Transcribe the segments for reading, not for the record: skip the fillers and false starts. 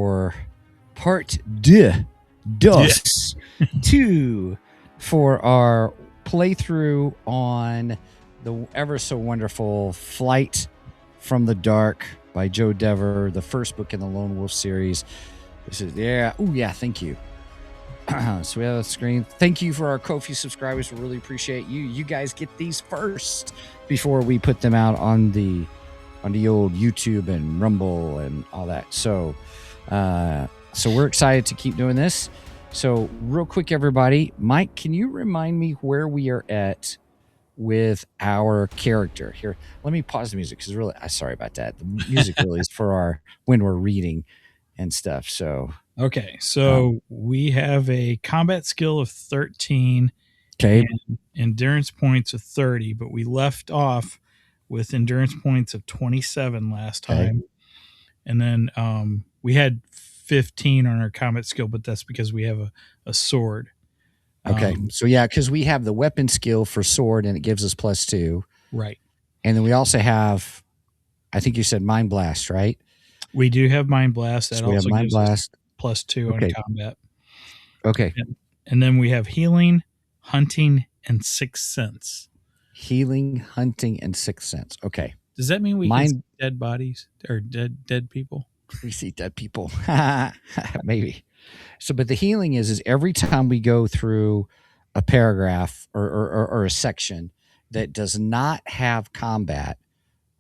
for part dos 2 for our playthrough on the ever so wonderful Flight from the Dark by Joe Dever, the first book in the Lone Wolf series. This is thank you. So we have a screen. Thank you for our Ko-fi subscribers. We really appreciate you. You guys get these first before we put them out on the old YouTube and Rumble and all that. So we're excited to keep doing this. So real quick, everybody, Mike, can you remind me where we are at with our character here? Let me pause the music because really, sorry about that. The music really is for when we're reading and stuff. So okay, so we have a combat skill of 13, okay, and endurance points of 30, but we left off with endurance points of 27 last time, and then we had 15 on our combat skill, but that's because we have a sword. Okay, so yeah, because we have the weapon skill for sword, and it gives us +2, right? And then we also have, I think you said Mind Blast, right? We do have Mind Blast. That so we also have Mind gives Blast us +2 on combat. Okay. And then we have Healing, Hunting, and Sixth Sense. Healing, Hunting, and Sixth Sense. Okay. Does that mean we can see dead bodies or dead people? We see dead people. Maybe. So, but the healing is every time we go through a paragraph or a section that does not have combat,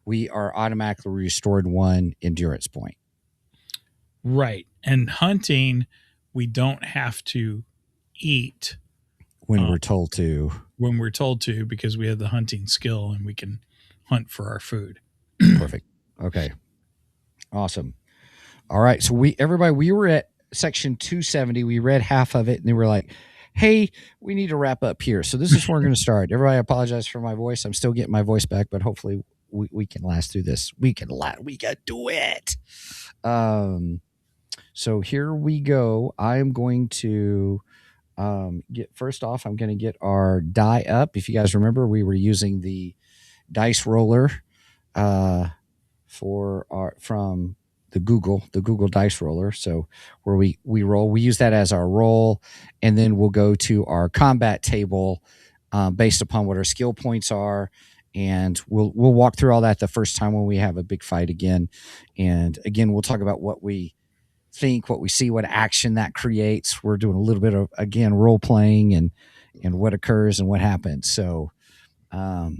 we are automatically restored 1 endurance point. Right. And hunting, we don't have to eat when we're told to. When we're told to, because we have the hunting skill and we can hunt for our food. Perfect. Okay. Awesome. All right. So we were at section 270. We read half of it and they were like, hey, we need to wrap up here. So this is where we're going to start. Everybody, I apologize for my voice. I'm still getting my voice back, but hopefully we can last through this. We can do it. So here we go. I'm going to first off, I'm going to get our die up. If you guys remember, we were using the dice roller from the Google dice roller. So where we roll, we use that as our roll, and then we'll go to our combat table based upon what our skill points are. And we'll walk through all that the first time when we have a big fight again. And again, we'll talk about what we think, what we see, what action that creates. We're doing a little bit of, again, role playing and what occurs and what happens. So, all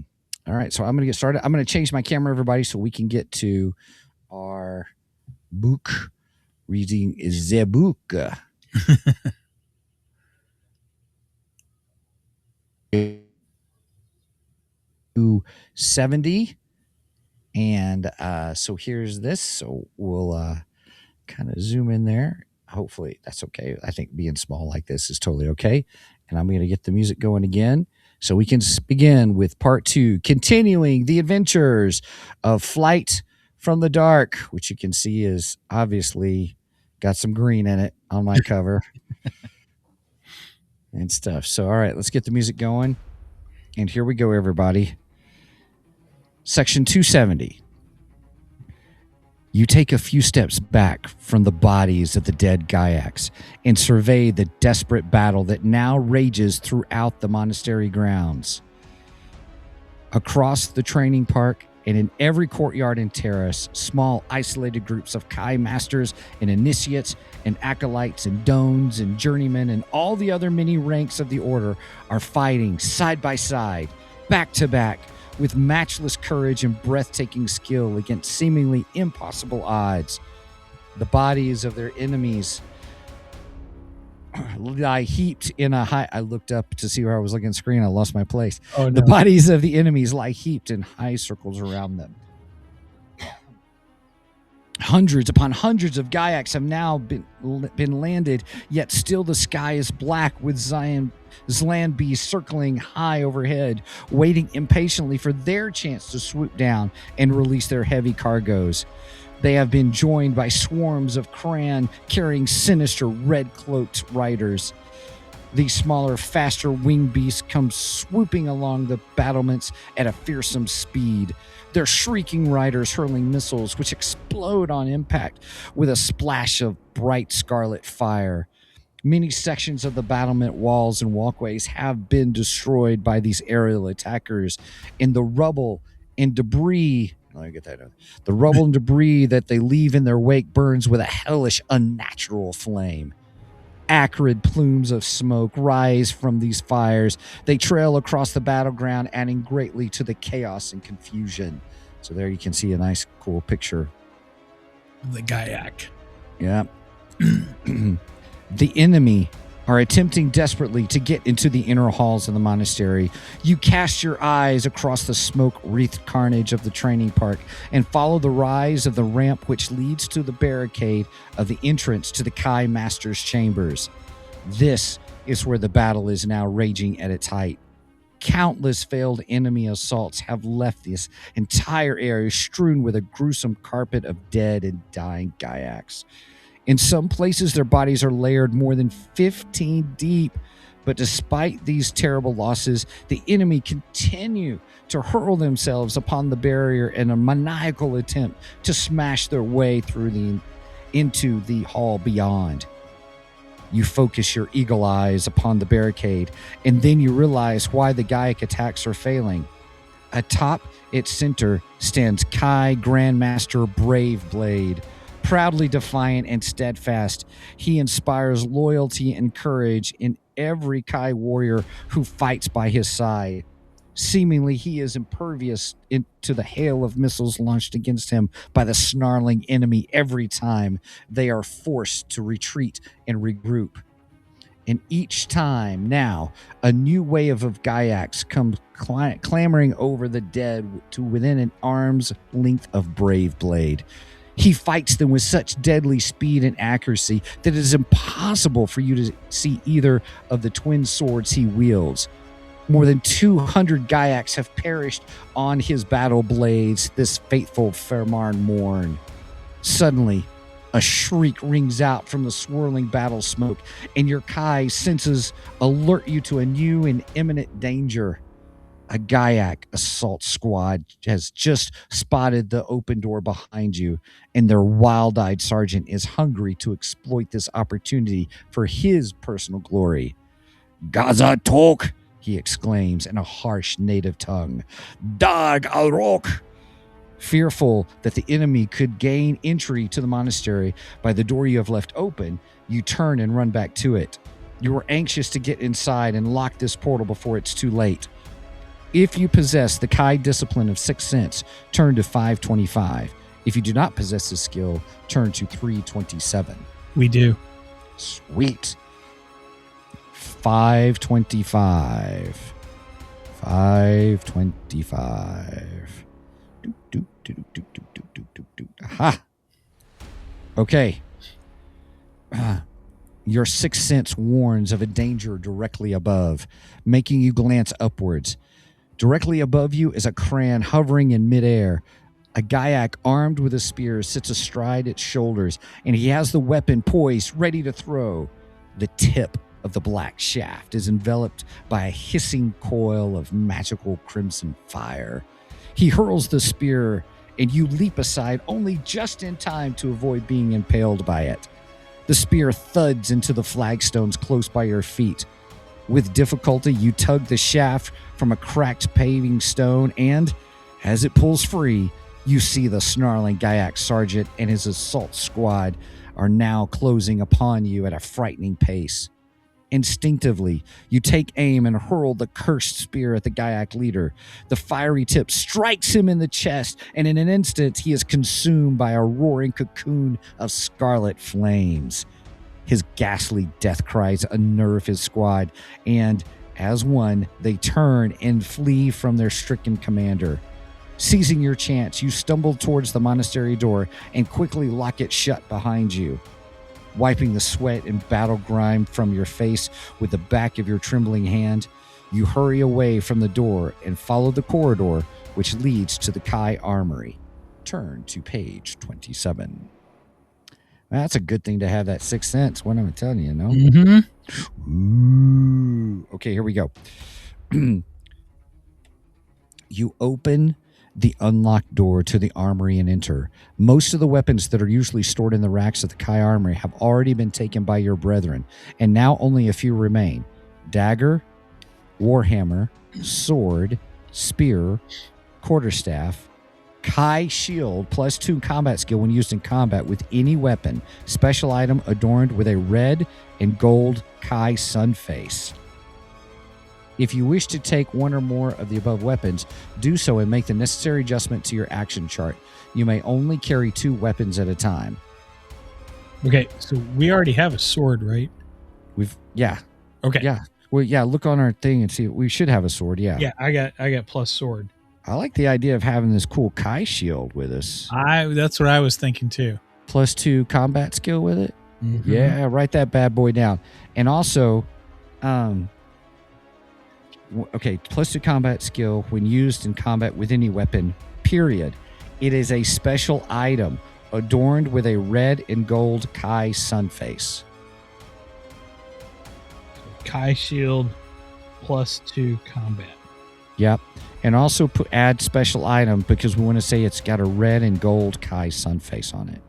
right. So I'm going to get started. I'm going to change my camera, everybody, so we can get to our book, reading the book. 270. And so here's this. So we'll kind of zoom in there. Hopefully that's okay. I think being small like this is totally okay. And I'm going to get the music going again so we can begin with part 2, continuing the adventures of Flight from the Dark, which you can see is obviously got some green in it on my cover and stuff. So, all right, let's get the music going. And here we go, everybody. Section 270. You take a few steps back from the bodies of the dead Giaks and survey the desperate battle that now rages throughout the monastery grounds. Across the training park and in every courtyard and terrace, small isolated groups of Kai masters and initiates and acolytes and dones and journeymen and all the other many ranks of the order are fighting side by side, back to back, with matchless courage and breathtaking skill against seemingly impossible odds. The bodies of their enemies lie heaped in a high... I looked up to see where I was looking at the screen. I lost my place. Oh, no. The bodies of the enemies lie heaped in high circles around them. Hundreds upon hundreds of Giaks have now been landed, yet still the sky is black with Zlan bees circling high overhead, waiting impatiently for their chance to swoop down and release their heavy cargoes. They have been joined by swarms of Kran carrying sinister red-cloaked riders. These smaller, faster winged beasts come swooping along the battlements at a fearsome speed. Their shrieking riders hurling missiles which explode on impact with a splash of bright scarlet fire. Many sections of the battlement walls and walkways have been destroyed by these aerial attackers, and the rubble and debris. Let me get that out. The rubble and debris that they leave in their wake burns with a hellish, unnatural flame. Acrid plumes of smoke rise from these fires. They trail across the battleground, adding greatly to the chaos and confusion. So there you can see a nice, cool picture. The Giak. Yeah. The enemy are attempting desperately to get into the inner halls of the monastery. You cast your eyes across the smoke-wreathed carnage of the training park and follow the rise of the ramp which leads to the barricade of the entrance to the Kai Master's chambers. This is where the battle is now raging at its height. Countless failed enemy assaults have left this entire area strewn with a gruesome carpet of dead and dying Giaks. In some places, their bodies are layered more than 15 deep. But despite these terrible losses, the enemy continue to hurl themselves upon the barrier in a maniacal attempt to smash their way through into the hall beyond. You focus your eagle eyes upon the barricade, and then you realize why the Giak attacks are failing. Atop its center stands Kai Grandmaster Braveblade. Proudly defiant and steadfast, he inspires loyalty and courage in every Kai warrior who fights by his side. Seemingly, he is impervious to the hail of missiles launched against him by the snarling enemy every time they are forced to retreat and regroup. And each time now, a new wave of Giaks comes clamoring over the dead to within an arm's length of Braveblade. He fights them with such deadly speed and accuracy that it is impossible for you to see either of the twin swords he wields. More than 200 Giaks have perished on his battle blades this fateful Fermarn morn. Suddenly, a shriek rings out from the swirling battle smoke, and your Kai senses alert you to a new and imminent danger. A Giak assault squad has just spotted the open door behind you, and their wild-eyed sergeant is hungry to exploit this opportunity for his personal glory. "Gaza talk!" he exclaims in a harsh native tongue. "Dag Alrok!" Fearful that the enemy could gain entry to the monastery by the door you have left open, you turn and run back to it. You are anxious to get inside and lock this portal before it's too late. If you possess the Kai discipline of Sixth Sense, turn to 525. If you do not possess this skill, turn to 327. We do. Sweet. 525. 525. Aha. Okay. Your sixth sense warns of a danger directly above, making you glance upwards. Directly above you is a Kran hovering in midair. A Giak armed with a spear sits astride its shoulders, and he has the weapon poised, ready to throw. The tip of the black shaft is enveloped by a hissing coil of magical crimson fire. He hurls the spear, and you leap aside only just in time to avoid being impaled by it. The spear thuds into the flagstones close by your feet. With difficulty, you tug the shaft from a cracked paving stone, and as it pulls free, you see the snarling Giak sergeant and his assault squad are now closing upon you at a frightening pace. Instinctively, you take aim and hurl the cursed spear at the Giak leader. The fiery tip strikes him in the chest, and in an instant, he is consumed by a roaring cocoon of scarlet flames. His ghastly death cries unnerve his squad, and as one, they turn and flee from their stricken commander. Seizing your chance, you stumble towards the monastery door and quickly lock it shut behind you. Wiping the sweat and battle grime from your face with the back of your trembling hand, you hurry away from the door and follow the corridor which leads to the Kai Armory. Turn to page 27. That's a good thing to have that 6th sense. What I'm telling you, no? Mm-hmm. Ooh. Okay, here we go. You open the unlocked door to the armory and enter. Most of the weapons that are usually stored in the racks of the Kai Armory have already been taken by your brethren, and now only a few remain. Dagger, warhammer, sword, spear, quarterstaff, Kai shield, +2 combat skill when used in combat with any weapon. Special item adorned with a red and gold Kai sun face. If you wish to take one or more of the above weapons, do so and make the necessary adjustment to your action chart. You may only carry 2 weapons at a time. Okay, so we already have a sword, right? Okay. Yeah. Well, yeah, look on our thing and see. We should have a sword, yeah. Yeah, I got plus sword. I like the idea of having this cool Kai shield with us. That's what I was thinking too. +2 combat skill with it? Mm-hmm. Yeah, write that bad boy down. And also, okay, +2 combat skill when used in combat with any weapon, period. It is a special item adorned with a red and gold Kai sun face. Kai shield +2 combat. Yep. And also add special item because we want to say it's got a red and gold Kai sun face on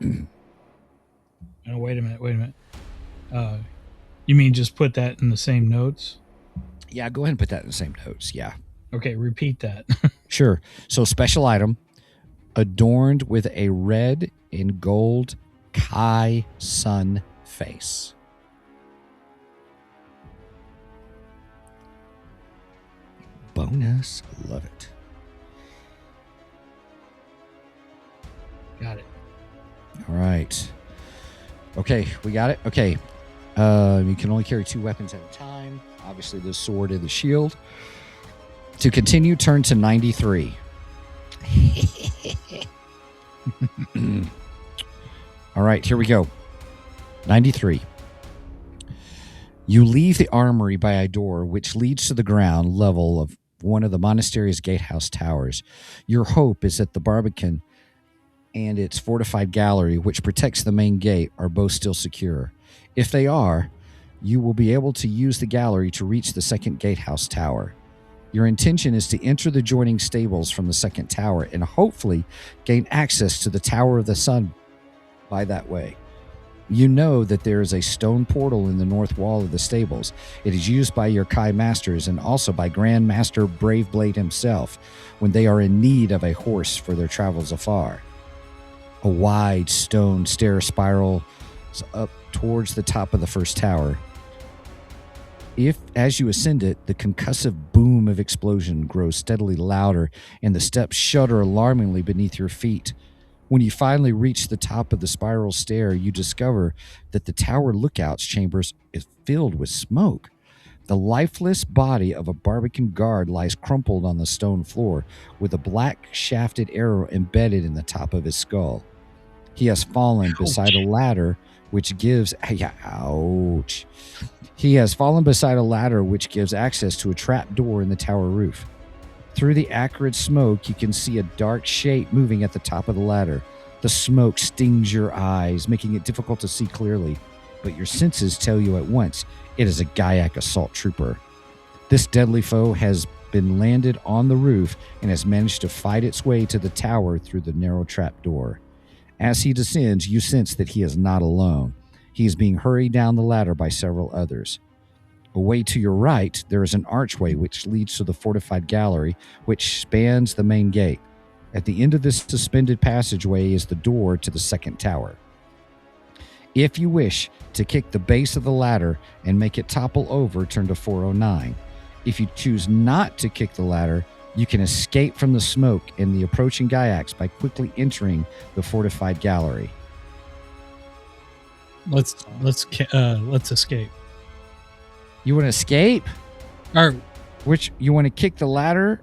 it. Oh, wait a minute. You mean just put that in the same notes? Yeah, go ahead and put that in the same notes. Yeah. Okay, repeat that. Sure. So special item adorned with a red and gold Kai sun face. Bonus. Love it. Got it. All right. Okay, we got it. Okay. You can only carry 2 weapons at a time. Obviously, the sword and the shield. To continue, turn to 93. All right, here we go. 93. You leave the armory by a door which leads to the ground level of one of the monastery's gatehouse towers. Your hope is that the Barbican and its fortified gallery, which protects the main gate, are both still secure. If they are, you will be able to use the gallery to reach the second gatehouse tower. Your intention is to enter the joining stables from the second tower and hopefully gain access to the Tower of the Sun by that way. You know that there is a stone portal in the north wall of the stables. It is used by your Kai masters and also by Grand Master Braveblade himself when they are in need of a horse for their travels afar. A wide stone stair spirals up towards the top of the first tower. As you ascend it, the concussive boom of explosion grows steadily louder and the steps shudder alarmingly beneath your feet. When you finally reach the top of the spiral stair, you discover that the tower lookout's chambers is filled with smoke. The lifeless body of a Barbican guard lies crumpled on the stone floor with a black shafted arrow embedded in the top of his skull. He has fallen beside a ladder which gives... Ouch. He has fallen beside a ladder which gives access to a trap door in the tower roof. Through the acrid smoke, you can see a dark shape moving at the top of the ladder. The smoke stings your eyes, making it difficult to see clearly, but your senses tell you at once it is a Giak assault trooper. This deadly foe has been landed on the roof and has managed to fight its way to the tower through the narrow trap door. As he descends, you sense that he is not alone. He is being hurried down the ladder by several others. Away to your right, there is an archway which leads to the fortified gallery, which spans the main gate. At the end of this suspended passageway is the door to the second tower. If you wish to kick the base of the ladder and make it topple over, turn to 409. If you choose not to kick the ladder, you can escape from the smoke and the approaching Giaks by quickly entering the fortified gallery. Let's escape. You want to escape? Or which you want to kick the ladder,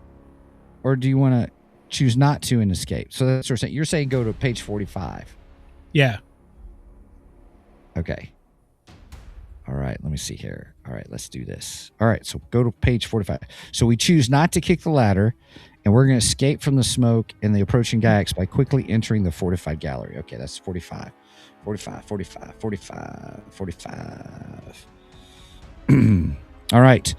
or do you want to choose not to and escape? So that's what you're saying. You're saying go to page 45. Yeah. Okay. All right. Let me see here. All right. Let's do this. All right. So go to page 45. So we choose not to kick the ladder, And we're going to escape from the smoke and the approaching Giaks by quickly entering the fortified gallery. Okay, that's 45. 45, 45, 45, 45. All right.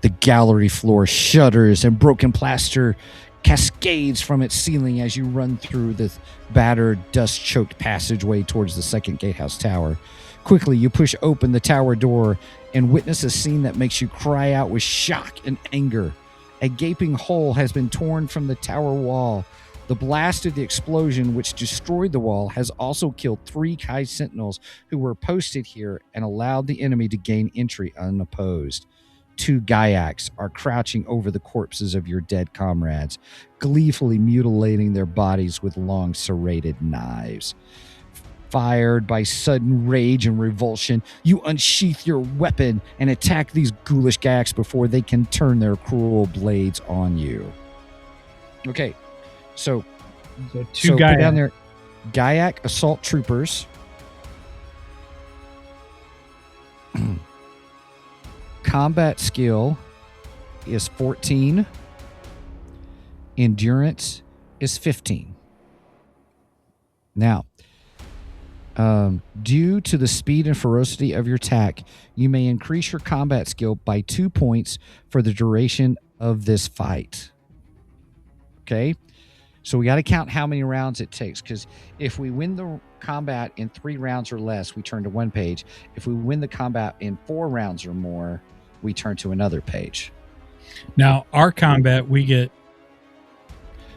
The gallery floor shudders and broken plaster cascades from its ceiling as you run through the battered, dust-choked passageway towards the second gatehouse tower. Quickly, you push open the tower door and witness a scene that makes you cry out with shock and anger. A gaping hole has been torn from the tower wall. The blast of the explosion, which destroyed the wall, has also killed 3 Kai sentinels who were posted here and allowed the enemy to gain entry unopposed. 2 Giaks are crouching over the corpses of your dead comrades, gleefully mutilating their bodies with long serrated knives. Fired by sudden rage and revulsion, you unsheath your weapon and attack these ghoulish Giaks before they can turn their cruel blades on you. Okay, so 2 put down there, Giak assault troopers. Combat skill is 14. Endurance is 15. Now, due to the speed and ferocity of your attack, you may increase your combat skill by 2 points for the duration of this fight. Okay? So we got to count how many rounds it takes, because if we win the combat in 3 rounds or less, we turn to 1 page. If we win the combat in 4 rounds or more, we turn to another page. Now, our combat, we get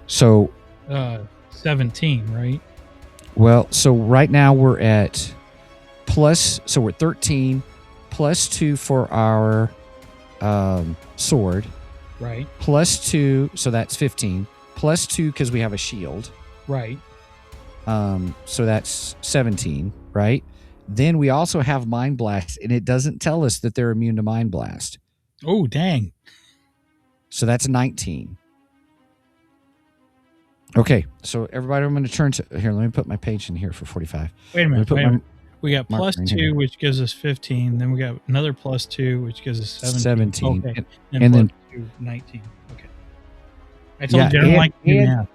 17, right? Well, so right now we're at so we're 13 plus 2 for our sword. Right. Plus 2, so that's 15. Plus 2 because we have a shield. Right. So that's 17, right? Then we also have Mind Blast, and it doesn't tell us that they're immune to Mind Blast. Oh, dang. So that's 19. Okay, so everybody, I'm going to turn to... Here, let me put my page in here for 45. Wait a minute. We got plus 2, which gives us 15. Then we got another plus 2, which gives us 17. Okay. And then 2, 19. Okay. I told you I don't like to do math.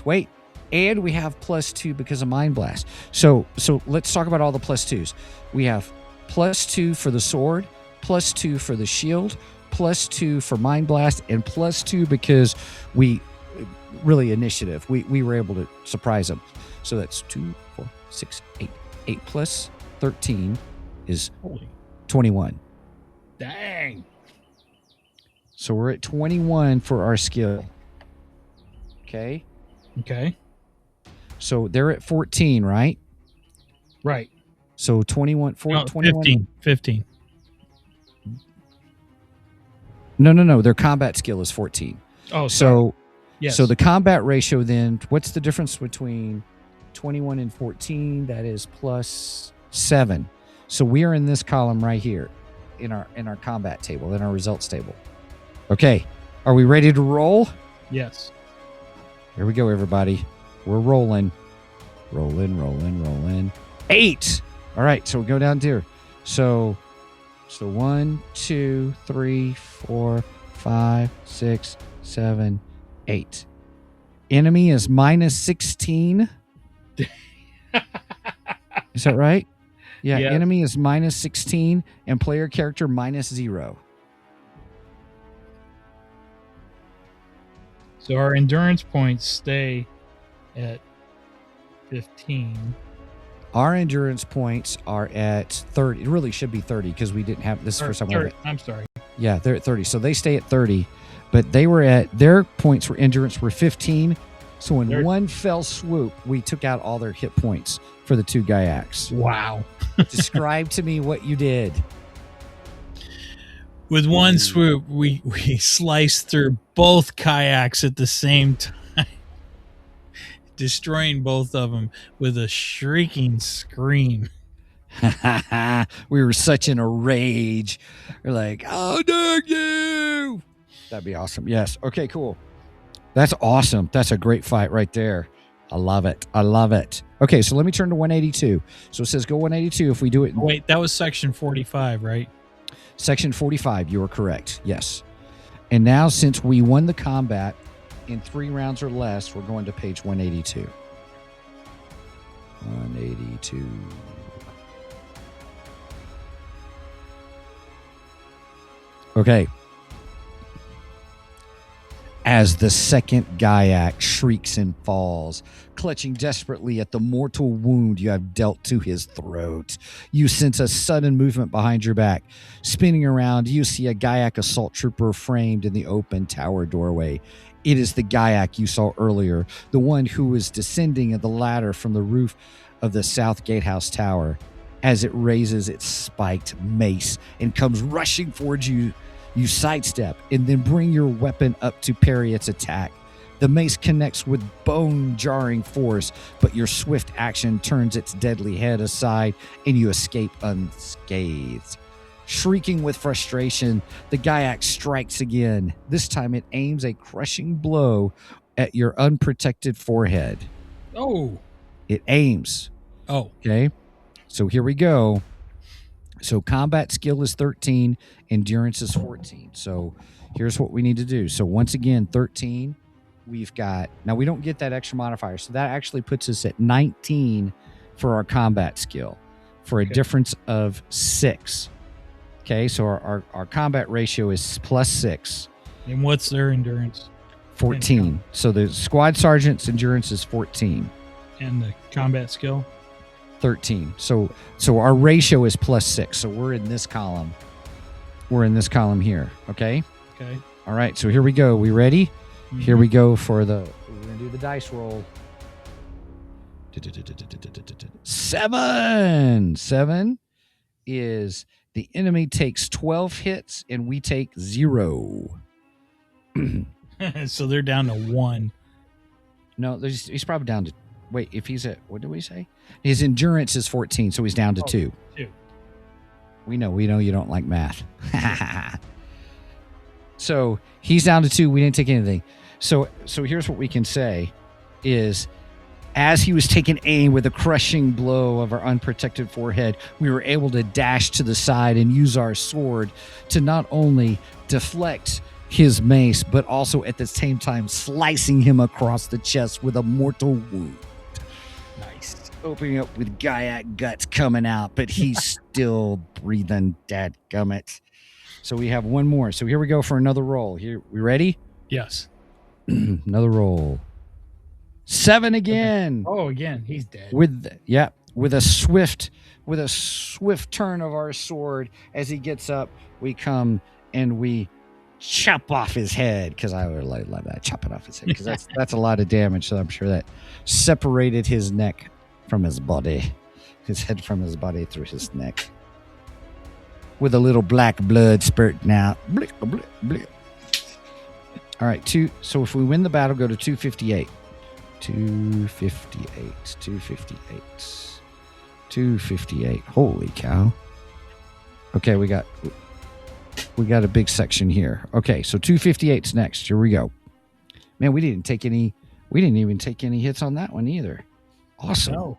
Wait. And we have plus 2 because of Mind Blast. So let's talk about all the plus 2s. We have plus 2 for the sword, plus 2 for the shield, plus 2 for Mind Blast, and plus 2 because we really initiative. We were able to surprise them. So that's 2, 4, 6, 8. 8 plus 13 is 21. Dang. So we're at 21 for our skill. Okay. So they're at 14, right? Right. So 21, 21. 15. No. Their combat skill is 14. Oh, so yes. So the combat ratio then, what's the difference between 21 and 14? That is plus 7. So we are in this column right here in our combat table, in our results table. Okay. Are we ready to roll? Yes. Here we go, everybody. We're rolling. Rolling. 8. All right, so we go down here. So 1, 2, 3, 4, 5, 6, 7, 8. Enemy is minus 16. Is that right? Yeah, yes. Enemy is minus 16 and player character minus 0. So our endurance points stay at 15. Our endurance points are at 30. It really should be 30 because we didn't have this first time. 30. I'm sorry. Yeah, they're at 30. So they stay at 30, but they were at their points for endurance were 15. So in one fell swoop, we took out all their hit points for the 2 Giaks. Wow. Describe to me what you did. With one swoop, we sliced through both kayaks at the same time, destroying both of them with a shrieking scream. We were such in a rage. We're like, "Oh, dare you!" That'd be awesome. Yes. Okay, cool. That's awesome. That's a great fight right there. I love it. Okay, so let me turn to 182. So it says go 182 if we do it. Wait, that was section 45, right? Section 45, you are correct. Yes. And now since we won the combat, in 3 rounds or less, we're going to page 182. 182. Okay. As the second Giak shrieks and falls, clutching desperately at the mortal wound you have dealt to his throat, you sense a sudden movement behind your back. Spinning around, you see a Giak assault trooper framed in the open tower doorway. It is the Giak you saw earlier, the one who was descending the ladder from the roof of the South Gatehouse Tower. As it raises its spiked mace and comes rushing towards you, you sidestep and then bring your weapon up to parry its attack. The mace connects with bone-jarring force, but your swift action turns its deadly head aside and you escape unscathed. Shrieking with frustration, the Giak strikes again. This time it aims a crushing blow at your unprotected forehead. Oh. It aims. Oh. Okay. So here we go. So combat skill is 13, endurance is 14. So here's what we need to do. So once again, 13, we've got, now we don't get that extra modifier. So that actually puts us at 19 for our combat skill for a difference of 6. Okay. So our combat ratio is +6. And what's their endurance? 14. So the squad sergeant's endurance is 14. And the combat skill? 13. So our ratio is +6. So we're in this column. We're in this column here. Okay. Okay. All right. So here we go. We ready? Mm-hmm. Here we go for we're going to do the dice roll. 7. 7 is the enemy takes 12 hits and we take 0. So they're down to 1. No, he's probably down to, wait, if he's at, what did we say? His endurance is 14, so he's down to 2. 2. We know you don't like math. So he's down to 2. We didn't take anything. So here's what we can say is, as he was taking aim with a crushing blow of our unprotected forehead, we were able to dash to the side and use our sword to not only deflect his mace, but also at the same time slicing him across the chest with a mortal wound. Nice. Opening up with Giak guts coming out, but he's still breathing, dadgummit. So we have one more. So here we go for another roll. Here, we ready? Yes. Another roll. 7 again. Okay. Oh, again, he's dead. With a swift turn of our sword, as he gets up, we come and we chop off his head, because I would like that, chop it off his head, because that's a lot of damage. So I'm sure that separated his neck from his body, his head from his body through his neck, with a little black blood spurting out. Blick, blick, blick. All right, so if we win the battle, go to 258. 258. Holy cow. Okay, we got a big section here. Okay, so 258's next. Here we go. Man, we didn't even take any hits on that one either. Awesome. No.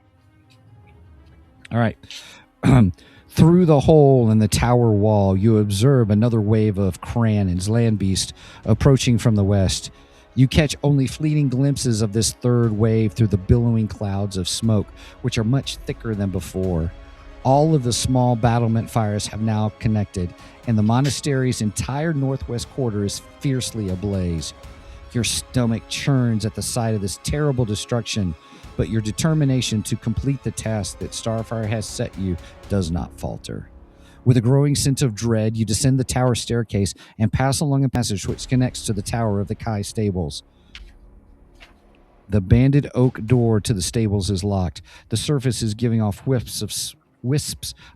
All right. Through the hole in the tower wall, you observe another wave of Krannons, land beast, approaching from the west. You catch only fleeting glimpses of this third wave through the billowing clouds of smoke, which are much thicker than before. All of the small battlement fires have now connected, and the monastery's entire northwest quarter is fiercely ablaze. Your stomach churns at the sight of this terrible destruction, but your determination to complete the task that Starfire has set you does not falter. With a growing sense of dread, you descend the tower staircase and pass along a passage which connects to the tower of the Kai stables. The banded oak door to the stables is locked. The surface is giving off wisps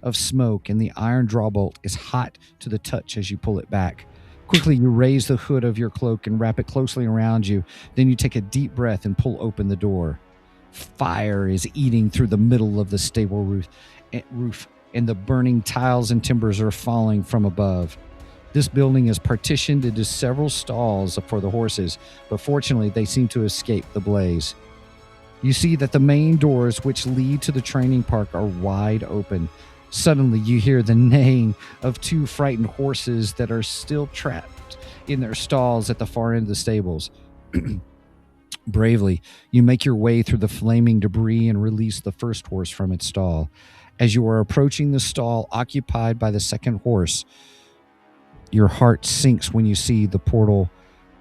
of smoke, and the iron drawbolt is hot to the touch as you pull it back. Quickly, you raise the hood of your cloak and wrap it closely around you. Then you take a deep breath and pull open the door. Fire is eating through the middle of the stable roof, and the burning tiles and timbers are falling from above. This building is partitioned into several stalls for the horses, but fortunately they seem to escape the blaze. You see that the main doors which lead to the training park are wide open. Suddenly you hear the neighing of 2 frightened horses that are still trapped in their stalls at the far end of the stables. Bravely, you make your way through the flaming debris and release the first horse from its stall. As you are approaching the stall occupied by the second horse, your heart sinks when you see the portal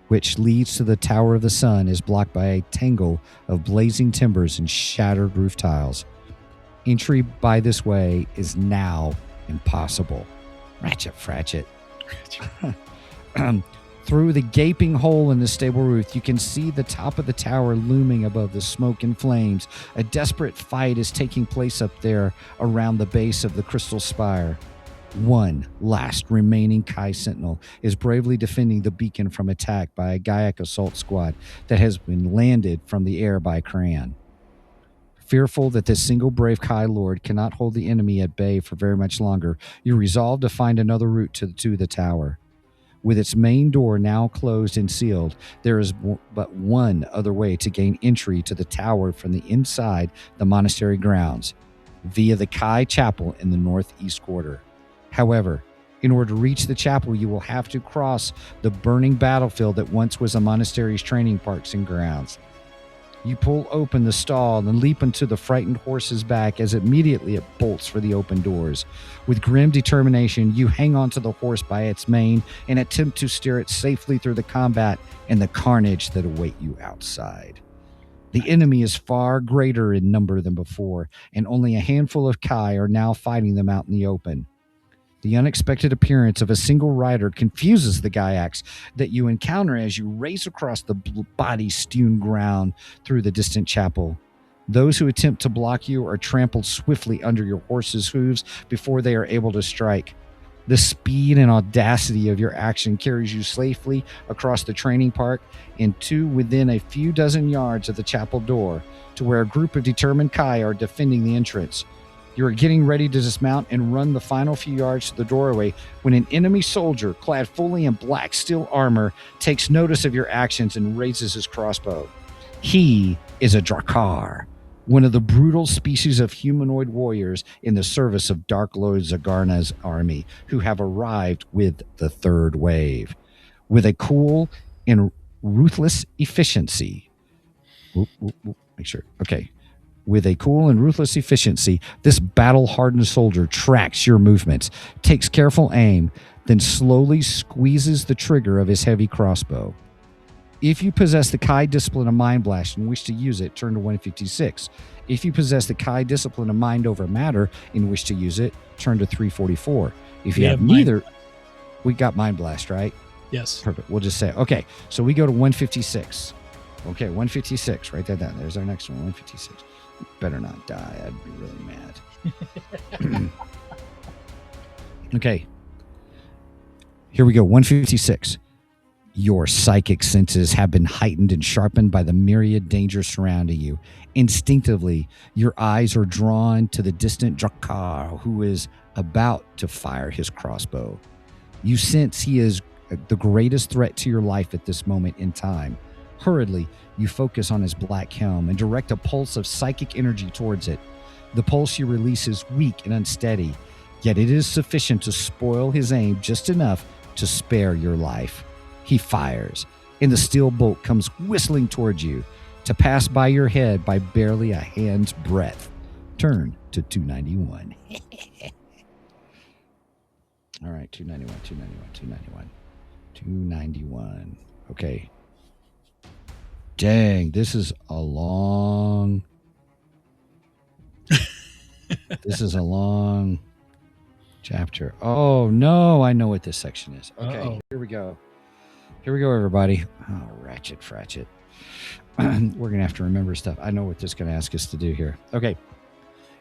which leads to the Tower of the Sun is blocked by a tangle of blazing timbers and shattered roof tiles. Entry by this way is now impossible. Ratchet Fratchet. Through the gaping hole in the stable roof, you can see the top of the tower looming above the smoke and flames. A desperate fight is taking place up there around the base of the crystal spire. One last remaining Kai Sentinel is bravely defending the beacon from attack by a Giak assault squad that has been landed from the air by Cran. Fearful that this single brave Kai Lord cannot hold the enemy at bay for very much longer, you resolve to find another route to the tower. With its main door now closed and sealed, there is but one other way to gain entry to the tower from the inside the monastery grounds, via the Kai Chapel in the northeast quarter. However, in order to reach the chapel, you will have to cross the burning battlefield that once was a monastery's training parks and grounds. You pull open the stall and leap into the frightened horse's back as immediately it bolts for the open doors. With grim determination, you hang onto the horse by its mane and attempt to steer it safely through the combat and the carnage that await you outside. The enemy is far greater in number than before, and only a handful of Kai are now fighting them out in the open. The unexpected appearance of a single rider confuses the Giaks that you encounter as you race across the body-strewn ground through the distant chapel. Those who attempt to block you are trampled swiftly under your horse's hooves before they are able to strike. The speed and audacity of your action carries you safely across the training park and to within a few dozen yards of the chapel door, to where a group of determined Kai are defending the entrance. You are getting ready to dismount and run the final few yards to the doorway when an enemy soldier, clad fully in black steel armor, takes notice of your actions and raises his crossbow. He is a Drakar, one of the brutal species of humanoid warriors in the service of Darklords Zagarna's army, who have arrived with the third wave. With a cool and ruthless efficiency. Make sure. Okay. With a cool and ruthless efficiency, this battle-hardened soldier tracks your movements, takes careful aim, then slowly squeezes the trigger of his heavy crossbow. If you possess the Kai discipline of Mind Blast and wish to use it, turn to 156. If you possess the Kai discipline of Mind Over Matter and wish to use it, turn to 344. If you have neither, we got Mind Blast, right? Yes. Perfect. We'll just say, okay, so we go to 156. Okay, 156. Write that down. There's our next one, 156. Better not die. I'd be really mad. Okay. Here we go. 156. Your psychic senses have been heightened and sharpened by the myriad dangers surrounding you. Instinctively, your eyes are drawn to the distant Drakar who is about to fire his crossbow. You sense he is the greatest threat to your life at this moment in time. Hurriedly, you focus on his black helm and direct a pulse of psychic energy towards it. The pulse you release is weak and unsteady, yet it is sufficient to spoil his aim just enough to spare your life. He fires, and the steel bolt comes whistling towards you to pass by your head by barely a hand's breadth. Turn to 291. All right, 291. Okay. Dang, this is a long chapter. Oh no, I know what this section is. Okay, Uh-oh. Here we go, everybody. Oh, ratchet Fratchet. We're gonna have to remember stuff. I know what this is gonna ask us to do here. Okay.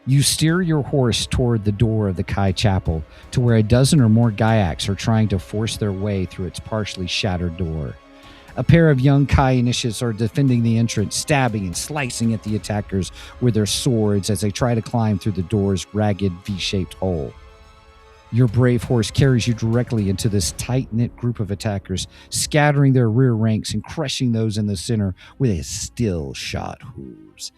You steer your horse toward the door of the Kai Chapel to where a dozen or more Giaks are trying to force their way through its partially shattered door. A pair of young Kai initiates are defending the entrance, stabbing and slicing at the attackers with their swords as they try to climb through the door's ragged V-shaped hole. Your brave horse carries you directly into this tight-knit group of attackers, scattering their rear ranks and crushing those in the center with his still-shot hooves.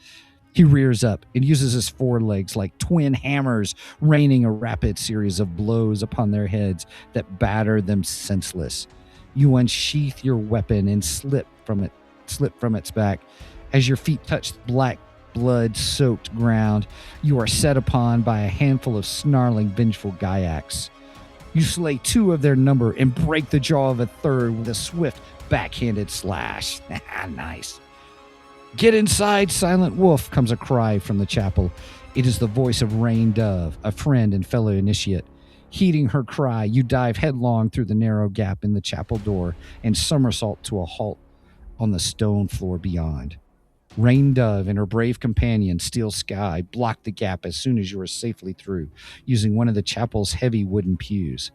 He rears up and uses his forelegs like twin hammers, raining a rapid series of blows upon their heads that batter them senseless. You unsheath your weapon and slip slip from its back. As your feet touch black, blood-soaked ground, you are set upon by a handful of snarling, vengeful Giaks. You slay 2 of their number and break the jaw of a third with a swift, backhanded slash. Nice. Get inside, Silent Wolf, comes a cry from the chapel. It is the voice of Rain Dove, a friend and fellow initiate. Heeding her cry, you dive headlong through the narrow gap in the chapel door and somersault to a halt on the stone floor beyond. Rain Dove and her brave companion, Steel Sky, block the gap as soon as you are safely through, using one of the chapel's heavy wooden pews.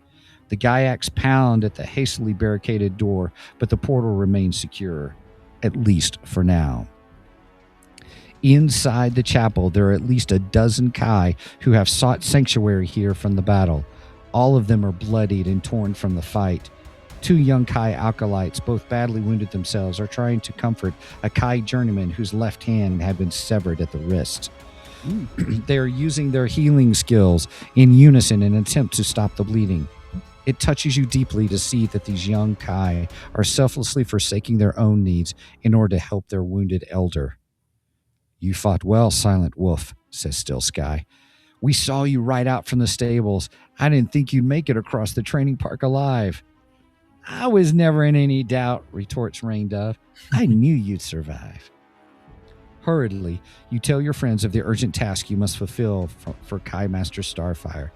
The Giaks pound at the hastily barricaded door, but the portal remains secure, at least for now. Inside the chapel, there are at least a dozen Kai who have sought sanctuary here from the battle. All of them are bloodied and torn from the fight. 2 young Kai acolytes, both badly wounded themselves, are trying to comfort a Kai journeyman whose left hand had been severed at the wrist. They are using their healing skills in unison in an attempt to stop the bleeding. It touches you deeply to see that these young Kai are selflessly forsaking their own needs in order to help their wounded elder. You fought well, Silent Wolf, says Still Sky. We saw you ride out from the stables. I didn't think you'd make it across the training park alive. I was never in any doubt, retorts Rain Dove. I knew you'd survive. Hurriedly, you tell your friends of the urgent task you must fulfill for Kai Master Starfire.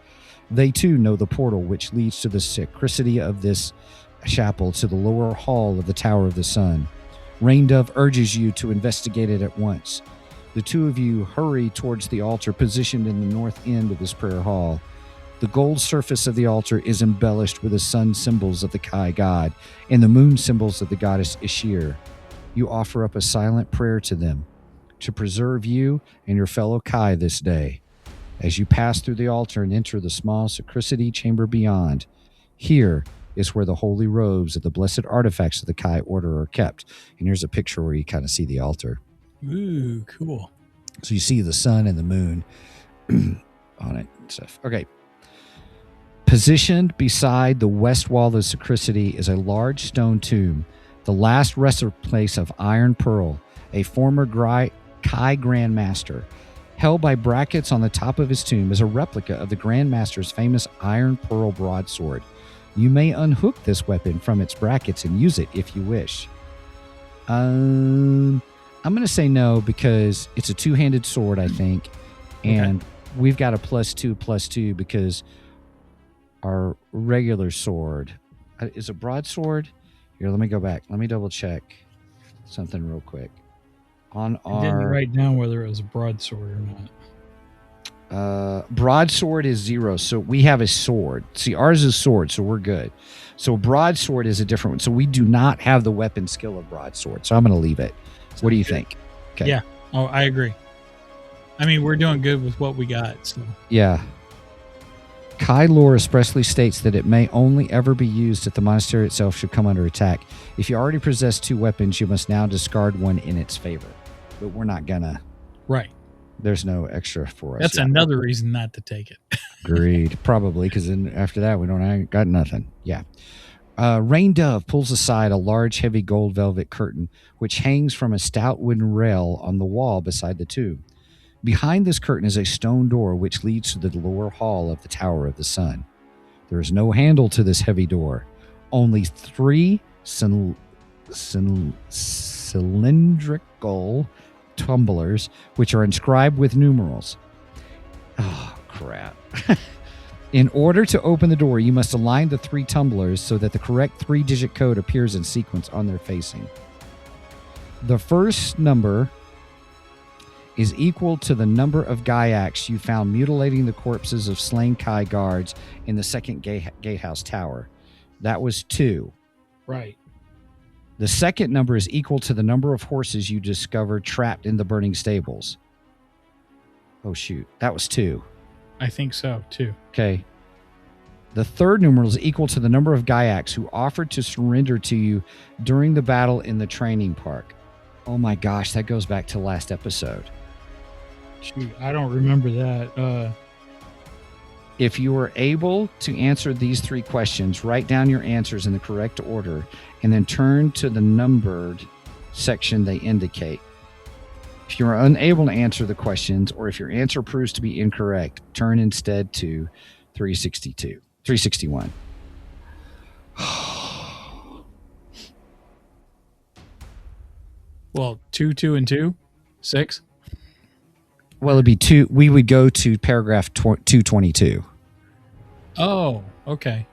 They too know the portal which leads to the sacristy of this chapel to the lower hall of the Tower of the Sun. Rain Dove urges you to investigate it at once. The 2 of you hurry towards the altar positioned in the north end of this prayer hall. The gold surface of the altar is embellished with the sun symbols of the Kai god and the moon symbols of the goddess Ishir. You offer up a silent prayer to them to preserve you and your fellow Kai this day. As you pass through the altar and enter the small sacristy chamber beyond, here is where the holy robes of the blessed artifacts of the Kai order are kept. And here's a picture where you kind of see the altar. Ooh, cool. So you see the sun and the moon on it and stuff. Okay. Positioned beside the west wall of the sacristy is a large stone tomb, the last resting place of Iron Pearl, a former Kai Grand Master. Held by brackets on the top of his tomb is a replica of the Grand Master's famous Iron Pearl broadsword. You may unhook this weapon from its brackets and use it if you wish. I'm going to say no because it's a 2-handed sword, I think, and we've got a +2/+2 because our regular sword is a broadsword. Here, let me go back. Let me double check something real quick. On our, I didn't write down whether it was a broadsword or not. Broadsword is 0, so we have a sword. See, ours is sword, so we're good. So broadsword is a different one. So we do not have the weapon skill of broadsword. So I'm going to leave it. What do you think? Okay. Yeah. Oh, I agree. I mean, we're doing good with what we got. So yeah. Kai lore expressly states that it may only ever be used if the monastery itself should come under attack. If you already possess 2 weapons, you must now discard one in its favor. But we're not gonna. Right. There's no extra for us. That's another reason not to take it. Agreed. Probably, because then after that, I got nothing. Yeah. Rain Dove pulls aside a large, heavy gold velvet curtain, which hangs from a stout wooden rail on the wall beside the tomb. Behind this curtain is a stone door which leads to the lower hall of the Tower of the Sun. There is no handle to this heavy door. Only 3 cylindrical tumblers, which are inscribed with numerals. Oh, crap. In order to open the door, you must align the 3 tumblers so that the correct 3-digit code appears in sequence on their facing. The first number is equal to the number of Giaks you found mutilating the corpses of slain Kai guards in the second gatehouse tower. That was 2. Right. The second number is equal to the number of horses you discovered trapped in the burning stables. Oh, shoot. That was 2. I think so, too. Okay. The third numeral is equal to the number of Giaks who offered to surrender to you during the battle in the training park. Oh my gosh, that goes back to last episode. Shoot, I don't remember that. If you are able to answer these 3 questions, write down your answers in the correct order and then turn to the numbered section they indicate. If you are unable to answer the questions, or if your answer proves to be incorrect, turn instead to 361. Well, 2, 2, and 2? 6? Well, it'd be 2. We would go to paragraph 222. Oh, okay.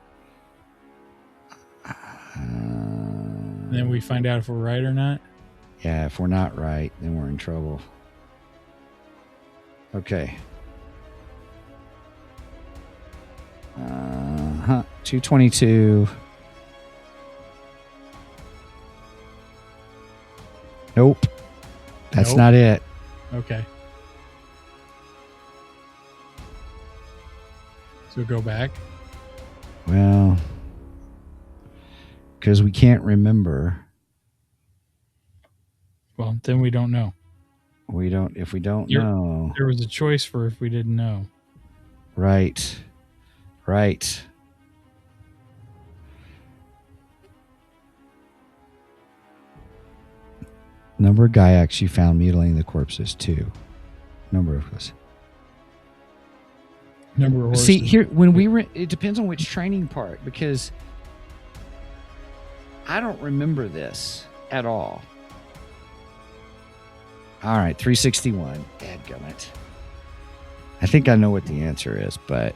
Then we find out if we're right or not? Yeah, if we're not right, then we're in trouble. Okay. 222. Nope. That's not it. Okay. So go back? Well, because we can't remember. Well, then we don't know. If we don't know. There was a choice for if we didn't know. Right. Number of Giaks you found mutilating the corpses, 2. Number of us. Number of horses. See, here, when we were, it depends on which training part, because I don't remember this at all. All right, 361. Dadgummit. I think I know what the answer is, but...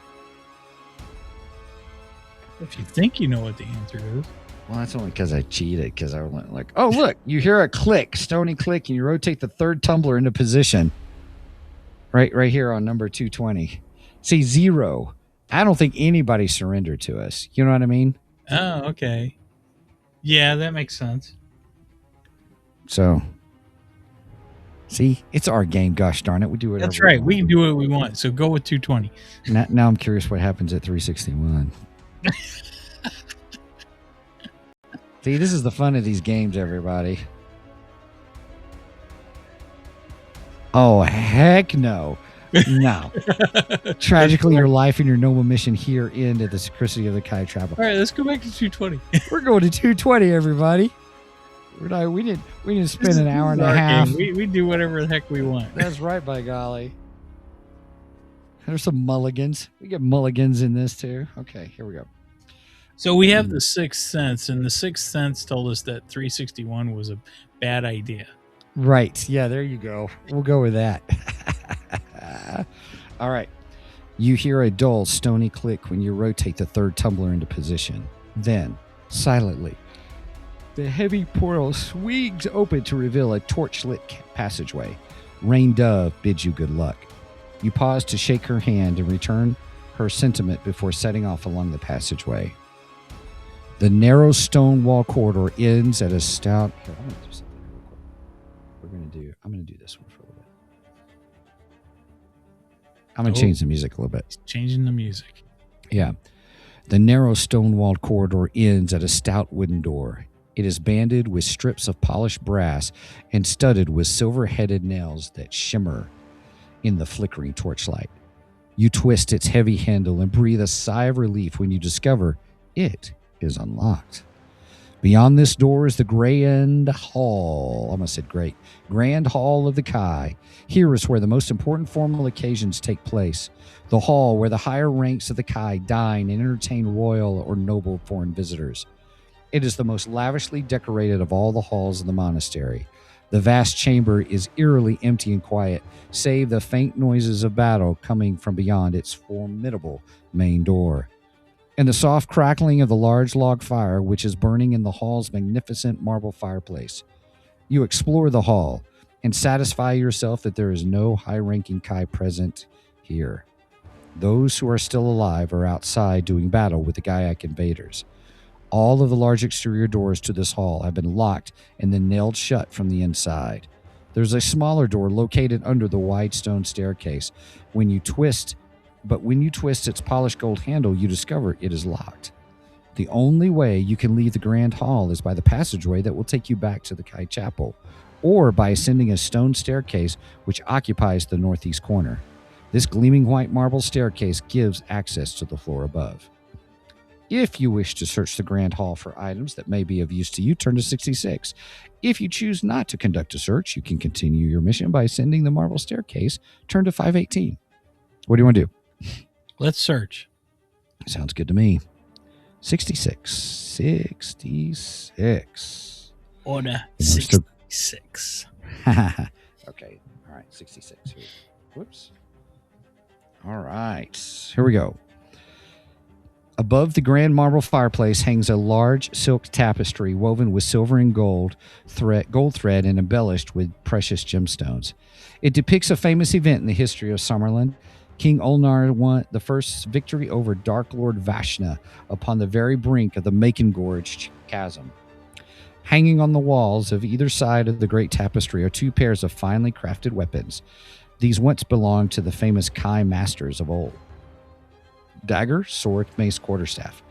If you think you know what the answer is. Well, that's only because I cheated, because I went like, oh, look, you hear a click, stony click, and you rotate the third tumbler into position. Right here on number 220. See, 0. I don't think anybody surrendered to us. You know what I mean? Oh, okay. Yeah, that makes sense. So, see, it's our game. Gosh darn it. We do whatever. That's right. We can do what we want. So go with 220. Now I'm curious what happens at 361. See, this is the fun of these games, everybody. Oh, heck no. No. Tragically, your life and your noble mission here end at the secrecy of the Kai Travel. All right, let's go back to 220. We're going to 220, everybody. We didn't spend an hour and a half. We do whatever the heck we want. That's right, by golly. There's some mulligans. We get mulligans in this too. Okay, here we go. So we have the Sixth Sense, and the Sixth Sense told us that 361 was a bad idea. Right. Yeah, there you go. We'll go with that. All right. You hear a dull, stony click when you rotate the third tumbler into position. Then, silently, the heavy portal swings open to reveal a torch-lit passageway. Rain Dove bids you good luck. You pause to shake her hand and return her sentiment before setting off along the passageway. The narrow stone wall corridor ends at a stout... Here, I'm going to do something real quick. I'm going to do this one for a little bit. I'm going to change the music a little bit. Changing the music. Yeah. The narrow stone-walled corridor ends at a stout wooden door. It is banded with strips of polished brass and studded with silver-headed nails that shimmer in the flickering torchlight. You twist its heavy handle and breathe a sigh of relief when you discover it is unlocked. Beyond this door is the Grand Hall. I almost said great. Grand Hall of the Kai. Here is where the most important formal occasions take place. The hall where the higher ranks of the Kai dine and entertain royal or noble foreign visitors. It is the most lavishly decorated of all the halls of the monastery. The vast chamber is eerily empty and quiet, save the faint noises of battle coming from beyond its formidable main door. And the soft crackling of the large log fire which is burning in the hall's magnificent marble fireplace. You explore the hall and satisfy yourself that there is no high-ranking Kai present here. Those who are still alive are outside doing battle with the Giak invaders. All of the large exterior doors to this hall have been locked and then nailed shut from the inside. There's a smaller door located under the wide stone staircase. When you twist its polished gold handle, you discover it is locked. The only way you can leave the Grand Hall is by the passageway that will take you back to the Kai Chapel, or by ascending a stone staircase which occupies the northeast corner. This gleaming white marble staircase gives access to the floor above. If you wish to search the Grand Hall for items that may be of use to you, turn to 66. If you choose not to conduct a search, you can continue your mission by ascending the marble staircase. Turn to 518. What do you want to do? Let's search. Sounds good to me. 66. 66. Order 66. Okay. All right. 66. Whoops. All right. Here we go. Above the grand marble fireplace hangs a large silk tapestry woven with silver and gold thread and embellished with precious gemstones. It depicts a famous event in the history of Summerland. King Ulnar won the first victory over Darklord Vashna upon the very brink of the Macon Gorge chasm. Hanging on the walls of either side of the great tapestry are two pairs of finely crafted weapons. These once belonged to the famous Kai masters of old. Dagger, sword, mace, quarterstaff.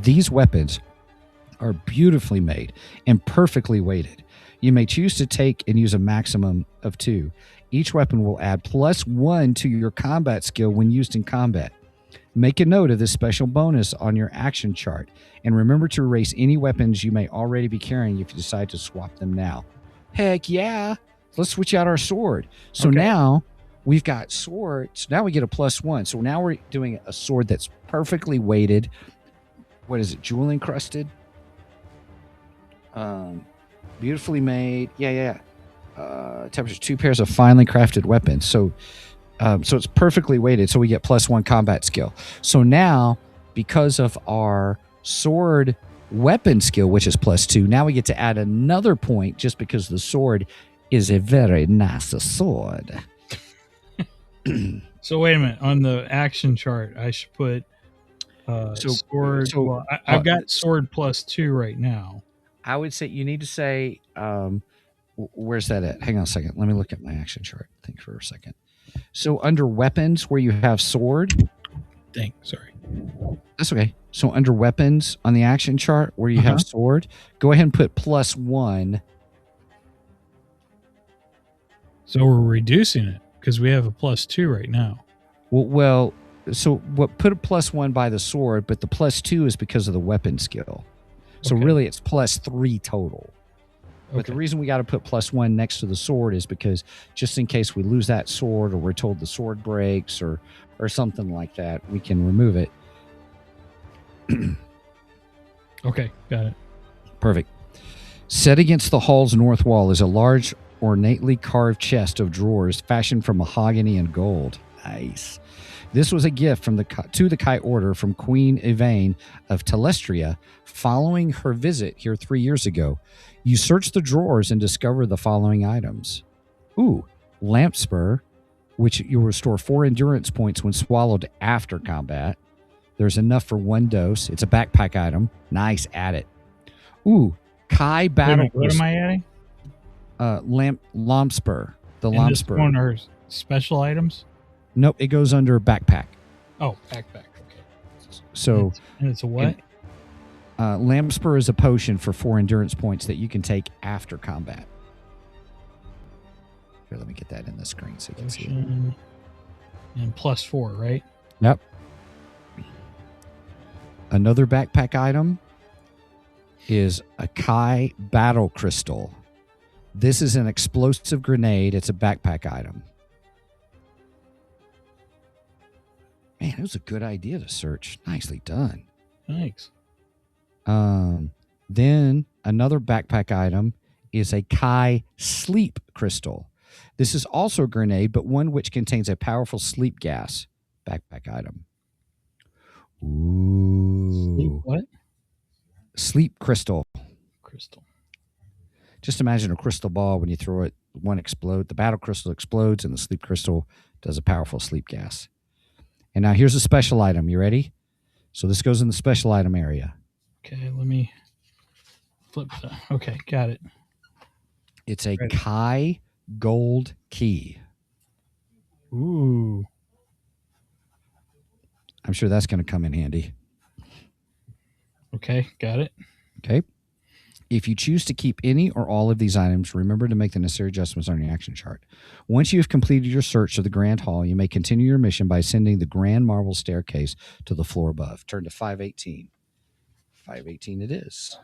These weapons are beautifully made and perfectly weighted. You may choose to take and use a maximum of 2. Each weapon will add +1 to your combat skill when used in combat. Make a note of this special bonus on your action chart, and remember to erase any weapons you may already be carrying if you decide to swap them now. Heck yeah! Let's switch out our sword. So now we've got swords. Now we get a +1. So now we're doing a sword that's perfectly weighted. What is it? Jewel encrusted. Beautifully made. Yeah. Temperature 2 pairs of finely crafted weapons. So it's perfectly weighted. So we get +1 combat skill. So now, because of our sword weapon skill, which is +2, now we get to add another point just because the sword is a very nice sword. So wait a minute. On the action chart, I should put sword. I've got sword +2 right now. I would say you need to say, where's that at? Hang on a second. Let me look at my action chart. Think for a second. So under weapons, where you have sword. Sorry. That's okay. So under weapons on the action chart, where you have sword, go ahead and put +1. So we're reducing it because we have a +2 right now. Well, so put a +1 by the sword, but the +2 is because of the weapon skill. So really it's +3 total. But the reason we got to put +1 next to the sword is because just in case we lose that sword or we're told the sword breaks or something like that, we can remove it. Okay, got it. Perfect. Set against the hall's north wall is a large, ornately carved chest of drawers fashioned from mahogany and gold. Nice. This was a gift to the Kai Order from Queen Yvain of Telestria following her visit here 3 years ago. You search the drawers and discover the following items. Lamp spur, which you'll restore 4 endurance points when swallowed after combat. There's enough for 1 dose. It's a backpack item. Nice, add it. Kai battle. What am I adding? Lamp spur. The and lamp this spur. one are special items? Nope, it goes under backpack. Oh, backpack. Okay. So and it's a what? Lamp spur is a potion for 4 endurance points that you can take after combat. Here, let me get that in the screen so you can see it. And +4, right? Yep. Another backpack item is a Kai battle crystal. This is an explosive grenade. It's a backpack item. Man, it was a good idea to search. Nicely done. Thanks. Then another backpack item is a Kai sleep crystal. This is also a grenade, but one which contains a powerful sleep gas. Backpack item. Sleep what? Sleep crystal. Crystal. Just imagine a crystal ball. When you throw it, one explodes. The battle crystal explodes, and the sleep crystal does a powerful sleep gas. And now here's a special item. You ready? So this goes in the special item area. Okay, let me flip that. Okay, got it. It's a Kai gold key. Ooh. I'm sure that's going to come in handy. Okay, got it. Okay. If you choose to keep any or all of these items, remember to make the necessary adjustments on your action chart. Once you have completed your search of the Grand Hall, you may continue your mission by ascending the Grand Marble Staircase to the floor above. Turn to 518. 518 it is.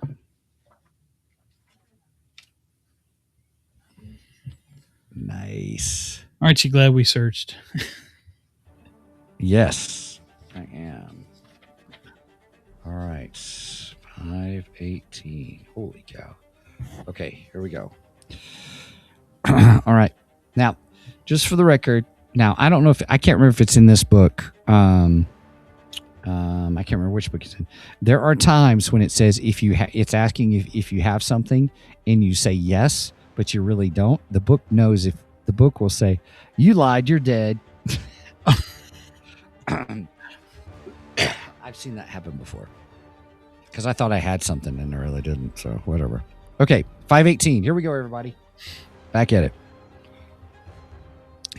Nice. Aren't you glad we searched? Yes, I am. All right. 518. Holy cow. Okay, here we go. All right. Now, just for the record, I don't know if I can't remember if it's in this book. I can't remember which book it's in. There are times when it says it's asking if you have something and you say yes, but you really don't. The book knows. If the book will say, "You lied, you're dead." I've seen that happen before because I thought I had something and I really didn't. So whatever. Okay, 518. Here we go, everybody. Back at it.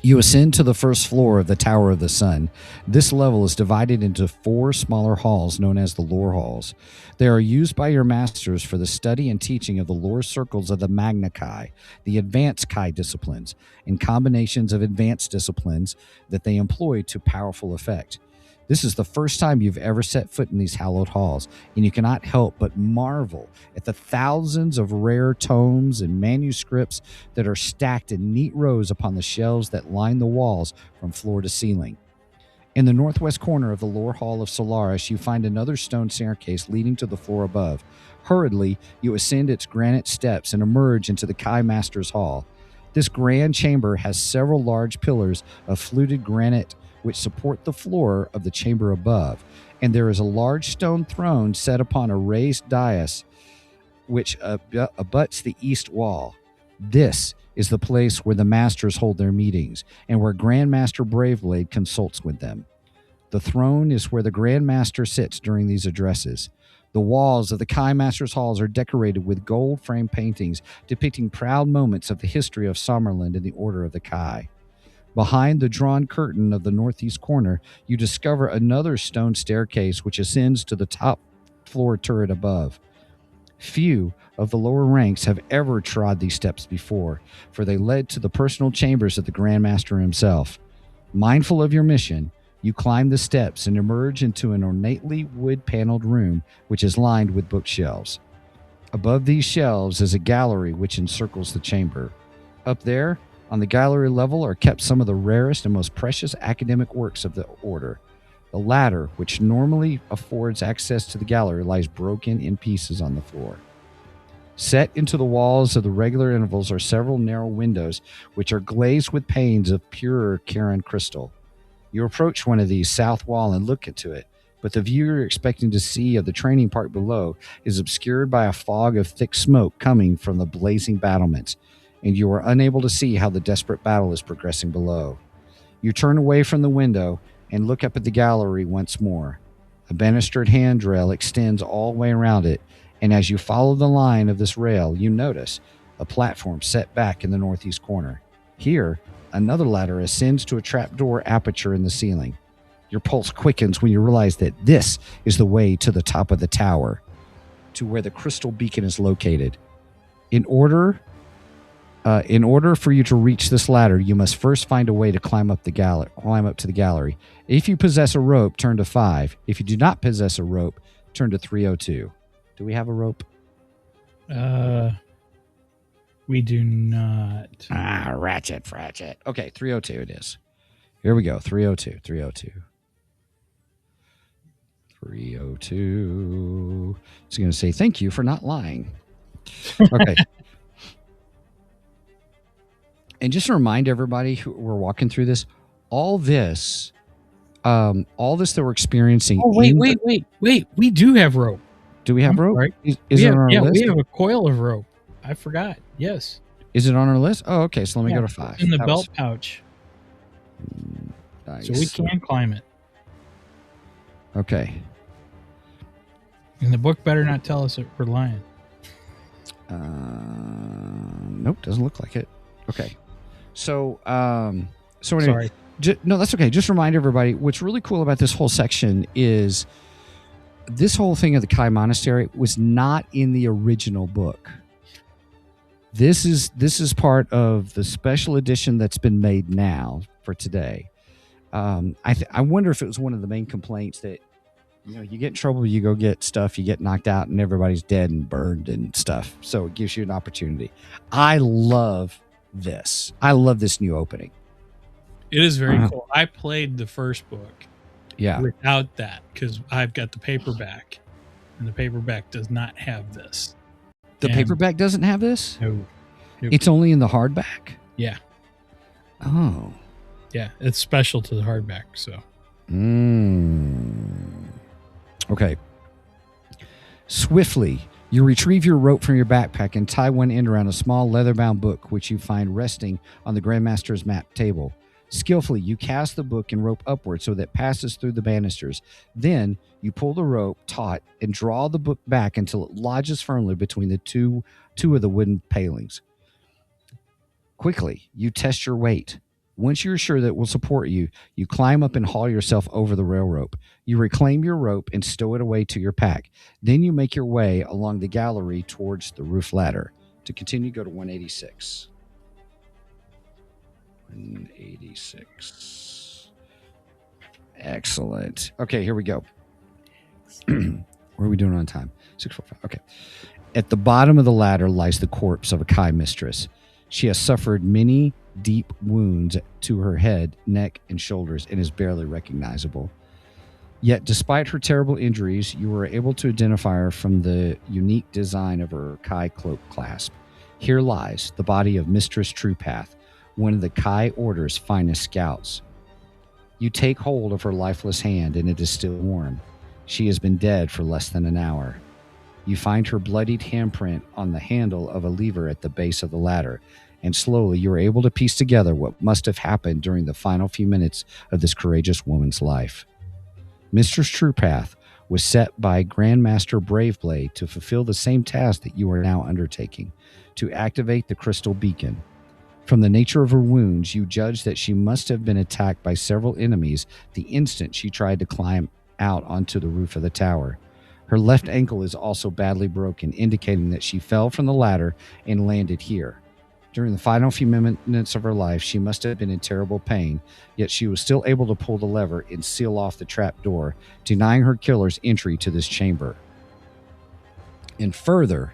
You ascend to the first floor of the Tower of the Sun. This level is divided into 4 smaller halls known as the lore halls. They are used by your masters for the study and teaching of the lore circles of the Magna Chi, the advanced Chi disciplines, and combinations of advanced disciplines that they employ to powerful effect. This is the first time you've ever set foot in these hallowed halls, and you cannot help but marvel at the thousands of rare tomes and manuscripts that are stacked in neat rows upon the shelves that line the walls from floor to ceiling. In the northwest corner of the lore hall of Solaris, you find another stone staircase leading to the floor above. Hurriedly, you ascend its granite steps and emerge into the Chi Master's Hall. This grand chamber has several large pillars of fluted granite which support the floor of the chamber above, and there is a large stone throne set upon a raised dais which abuts the east wall. This is the place where the masters hold their meetings and where Grandmaster Braveblade consults with them. The throne is where the Grandmaster sits during these addresses. The walls of the Chi Master's halls are decorated with gold frame paintings depicting proud moments of the history of Summerland and the Order of the Chi. Behind the drawn curtain of the northeast corner, you discover another stone staircase which ascends to the top floor turret above. Few of the lower ranks have ever trod these steps before, for they led to the personal chambers of the Grandmaster himself. Mindful of your mission, you climb the steps and emerge into an ornately wood-paneled room which is lined with bookshelves. Above these shelves is a gallery which encircles the chamber. Up there, on the gallery level, are kept some of the rarest and most precious academic works of the Order. The ladder, which normally affords access to the gallery, lies broken in pieces on the floor. Set into the walls of the regular intervals are several narrow windows, which are glazed with panes of pure Charon crystal. You approach one of these south wall and look into it, but the view you're expecting to see of the training park below is obscured by a fog of thick smoke coming from the blazing battlements, and you are unable to see how the desperate battle is progressing below. You turn away from the window and look up at the gallery once more. A banistered handrail extends all the way around it, and as you follow the line of this rail, you notice a platform set back in the northeast corner. Here, another ladder ascends to a trapdoor aperture in the ceiling. Your pulse quickens when you realize that this is the way to the top of the tower, to where the crystal beacon is located. In order for you to reach this ladder, you must first find a way to climb up to the gallery. If you possess a rope, turn to 5. If you do not possess a rope, turn to 302. Do we have a rope? We do not. Ratchet. Okay, 302 it is. Here we go. 302. 302. It's going to say, thank you for not lying. Okay. And just to remind everybody who we're walking through this, all this that we're experiencing. Oh, wait. We do have rope. Do we have rope? Right. Is it on our list? We have a coil of rope. I forgot. Yes. Is it on our list? Oh, okay. So let me go to 5. In the belt pouch. Nice. So we can climb it. Okay. And the book better not tell us that we're lying. Nope, doesn't look like it. Okay. So anyway, Sorry. No, that's okay. Just remind everybody, what's really cool about this whole section is this whole thing of the Kai Monastery was not in the original book. This is part of the special edition that's been made now for today. I wonder if it was one of the main complaints that, you get in trouble, you go get stuff, you get knocked out, and everybody's dead and burned and stuff. So it gives you an opportunity. I love this. I love this new opening. It is very cool. I played the first book without that because I've got the paperback, and the paperback does not have this. The paperback doesn't have this? No. It's only in the hardback? Yeah. Oh. Yeah, it's special to the hardback, so. Okay. Swiftly, you retrieve your rope from your backpack and tie one end around a small leather-bound book, which you find resting on the Grandmaster's map table. Skillfully, you cast the book and rope upward so that it passes through the banisters. Then, you pull the rope taut and draw the book back until it lodges firmly between the two of the wooden palings. Quickly, you test your weight. Once you're sure that it will support you, you climb up and haul yourself over the rail rope. You reclaim your rope and stow it away to your pack. Then you make your way along the gallery towards the roof ladder. To continue, go to 186. 186. Excellent. Okay, here we go. What are we doing on time? 6:45. Okay. At the bottom of the ladder lies the corpse of a Kai mistress. She has suffered many deep wounds to her head, neck, and shoulders and is barely recognizable. Yet, despite her terrible injuries, you were able to identify her from the unique design of her Kai cloak clasp. Here lies the body of Mistress Truepath, one of the Kai Order's finest scouts. You take hold of her lifeless hand, and it is still warm. She has been dead for less than an hour. You find her bloodied handprint on the handle of a lever at the base of the ladder, and slowly you are able to piece together what must have happened during the final few minutes of this courageous woman's life. Mistress Truepath was set by Grandmaster Braveblade to fulfill the same task that you are now undertaking, to activate the crystal beacon. From the nature of her wounds, you judge that she must have been attacked by several enemies the instant she tried to climb out onto the roof of the tower. Her left ankle is also badly broken, indicating that she fell from the ladder and landed here. During the final few minutes of her life, she must have been in terrible pain, yet she was still able to pull the lever and seal off the trap door, denying her killers entry to this chamber. And further,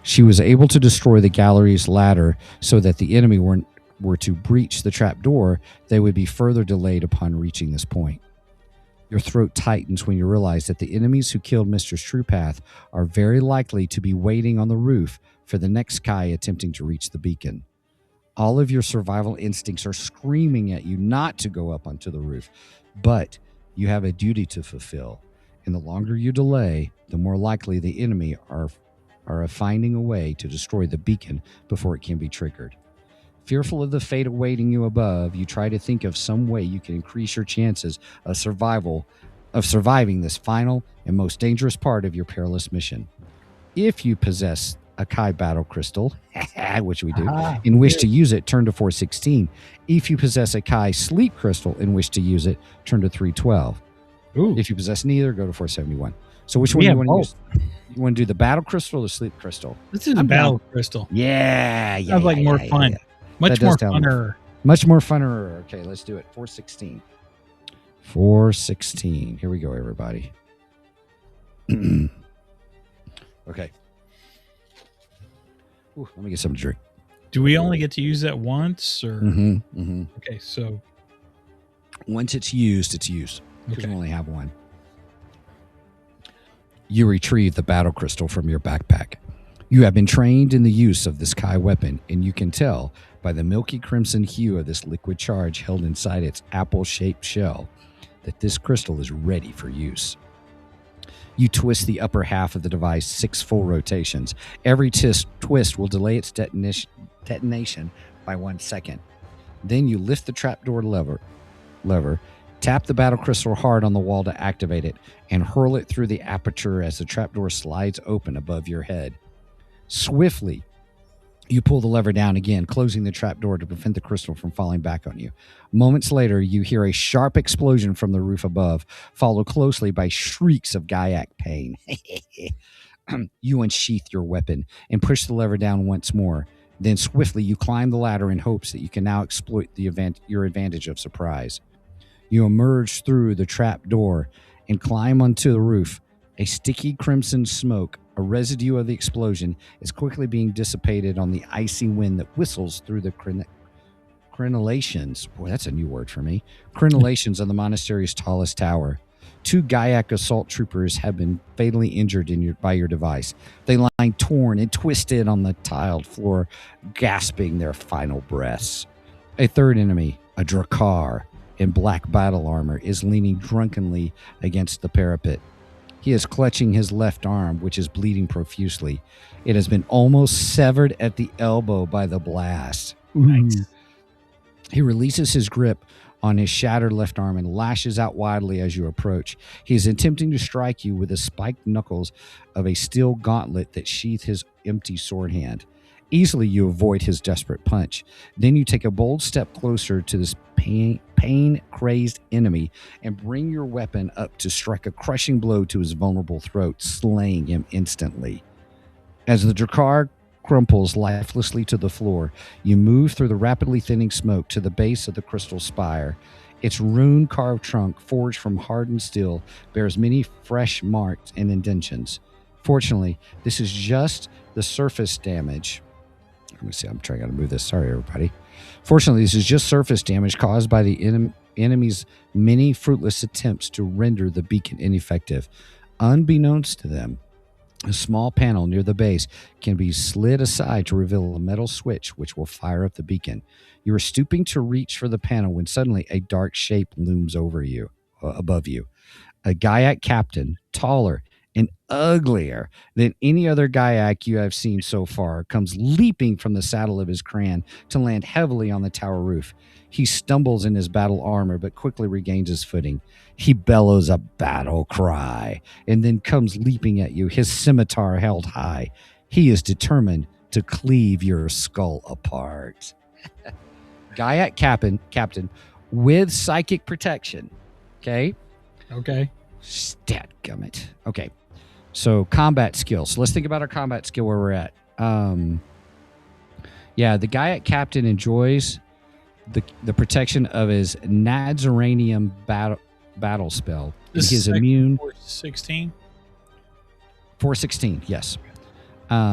she was able to destroy the gallery's ladder so that the enemy were to breach the trap door, they would be further delayed upon reaching this point. Your throat tightens when you realize that the enemies who killed Mistress Truepath are very likely to be waiting on the roof for the next Kai attempting to reach the beacon. All of your survival instincts are screaming at you not to go up onto the roof, but you have a duty to fulfill, and the longer you delay, the more likely the enemy are finding a way to destroy the beacon before it can be triggered. Fearful of the fate awaiting you above, you try to think of some way you can increase your chances of surviving this final and most dangerous part of your perilous mission. If you possess a Kai battle crystal, which we do, and wish to use it, turn to 416. If you possess a Kai sleep crystal and wish to use it, turn to 312. Ooh. If you possess neither, go to 471. So which one do you want to use? You want to do the battle crystal or the sleep crystal? This is a battle crystal. Yeah. Sounds like more fun. Yeah. Much more funner. Much more funner. Okay, let's do it. 416. 416. Here we go, everybody. Okay. Ooh, let me get something to drink. Do we only get to use that once? Or Okay, so once it's used, because we only have one. You retrieve the battle crystal from your backpack. You have been trained in the use of this Kai weapon, and you can tell by the milky crimson hue of this liquid charge held inside its apple-shaped shell that this crystal is ready for use. You twist the upper half of the device 6 full rotations. Every twist will delay its detonation by 1 second. Then you lift the trapdoor lever, tap the battle crystal hard on the wall to activate it, and hurl it through the aperture as the trapdoor slides open above your head. Swiftly, You pull the lever down again, closing the trapdoor to prevent the crystal from falling back on you. Moments later, you hear a sharp explosion from the roof above, followed closely by shrieks of Giak pain. You unsheath your weapon and push the lever down once more. Then swiftly you climb the ladder in hopes that you can now exploit your advantage of surprise. You emerge through the trap door and climb onto the roof. A sticky crimson smoke, a residue of the explosion, is quickly being dissipated on the icy wind that whistles through the crenellations. Boy, that's a new word for me. Crenellations of the monastery's tallest tower. 2 Giak assault troopers have been fatally injured by your device. They lie torn and twisted on the tiled floor, gasping their final breaths. A third enemy, a Drakar in black battle armor, is leaning drunkenly against the parapet. He is clutching his left arm, which is bleeding profusely. It has been almost severed at the elbow by the blast. Nice. He releases his grip on his shattered left arm and lashes out wildly as you approach. He is attempting to strike you with the spiked knuckles of a steel gauntlet that sheath his empty sword hand. Easily you avoid his desperate punch. Then you take a bold step closer to this pain-crazed enemy and bring your weapon up to strike a crushing blow to his vulnerable throat, slaying him instantly. As the Drakar crumples lifelessly to the floor, you move through the rapidly thinning smoke to the base of the crystal spire. Its rune-carved trunk, forged from hardened steel, bears many fresh marks and indentions. Fortunately, this is just the surface damage. Let me see, I'm trying to move this. Sorry, everybody. Fortunately, this is just surface damage caused by the enemy's many fruitless attempts to render the beacon ineffective. Unbeknownst to them, a small panel near the base can be slid aside to reveal a metal switch which will fire up the beacon. You are stooping to reach for the panel when suddenly a dark shape looms above you. A Giak captain, taller and uglier than any other Giak you have seen so far, comes leaping from the saddle of his cran to land heavily on the tower roof. He stumbles in his battle armor, but quickly regains his footing. He bellows a battle cry and then comes leaping at you, his scimitar held high. He is determined to cleave your skull apart. Giak captain with psychic protection. Okay? Okay. Statgummit. Okay. So combat skill. So let's think about our combat skill where we're at. The Giak captain enjoys the protection of his Nazaranium battle spell. This He's is immune. 416? 416, yes.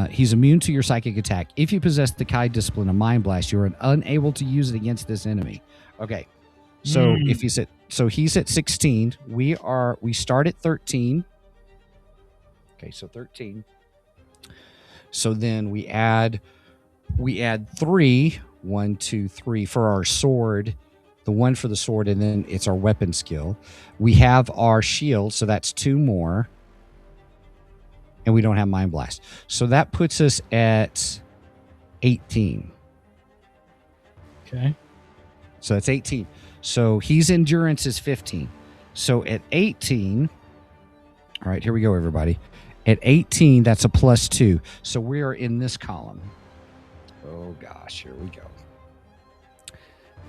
He's immune to your psychic attack. If you possess the Kai discipline of Mind Blast, you are unable to use it against this enemy. Okay. So if he's at 16, we start at 13. Okay, so 13. So then we add 3, 1, 2, 3 for our sword, the 1 for the sword, and then it's our weapon skill. We have our shield, so that's 2 more. And we don't have Mind Blast. So that puts us at 18. Okay. So that's 18. So his endurance is 15. So at 18, all right, here we go, everybody. At 18, that's a +2. So we are in this column. Oh, gosh, here we go.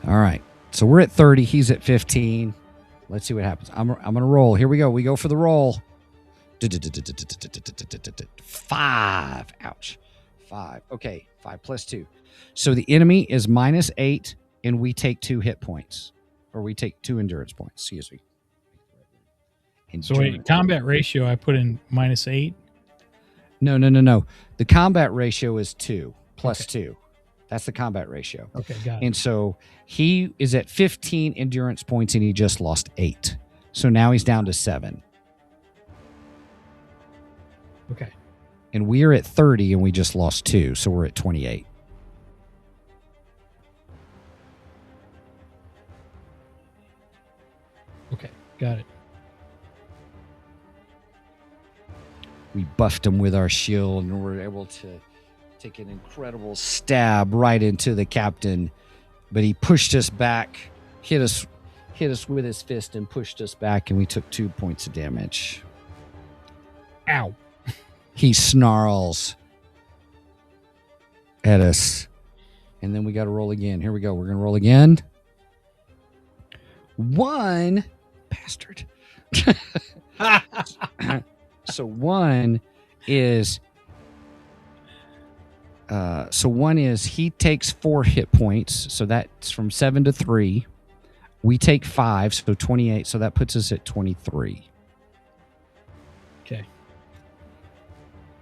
All right. So we're at 30. He's at 15. Let's see what happens. I'm going to roll. Here we go. We go for the roll. 5. Ouch. 5. Okay. 5 + 2. So the enemy is -8, and we take 2 hit points. Or we take 2 endurance points. Excuse me. So wait, combat ratio, I put in -8? No. The combat ratio is 2 + 2. That's the combat ratio. Okay, got it. And so he is at 15 endurance points, and he just lost 8. So now he's down to 7. Okay. And we are at 30, and we just lost 2. So we're at 28. Okay, got it. We buffed him with our shield, and we're able to take an incredible stab right into the captain. But he pushed us back, hit us with his fist, and pushed us back, and we took 2 points of damage. Ow. He snarls. at us. And then we got to roll again. Here we go. We're going to roll again. 1. Bastard. So 1 is... one is he takes 4 hit points. So that's from 7 to 3. We take 5, so 28. So that puts us at 23. Okay.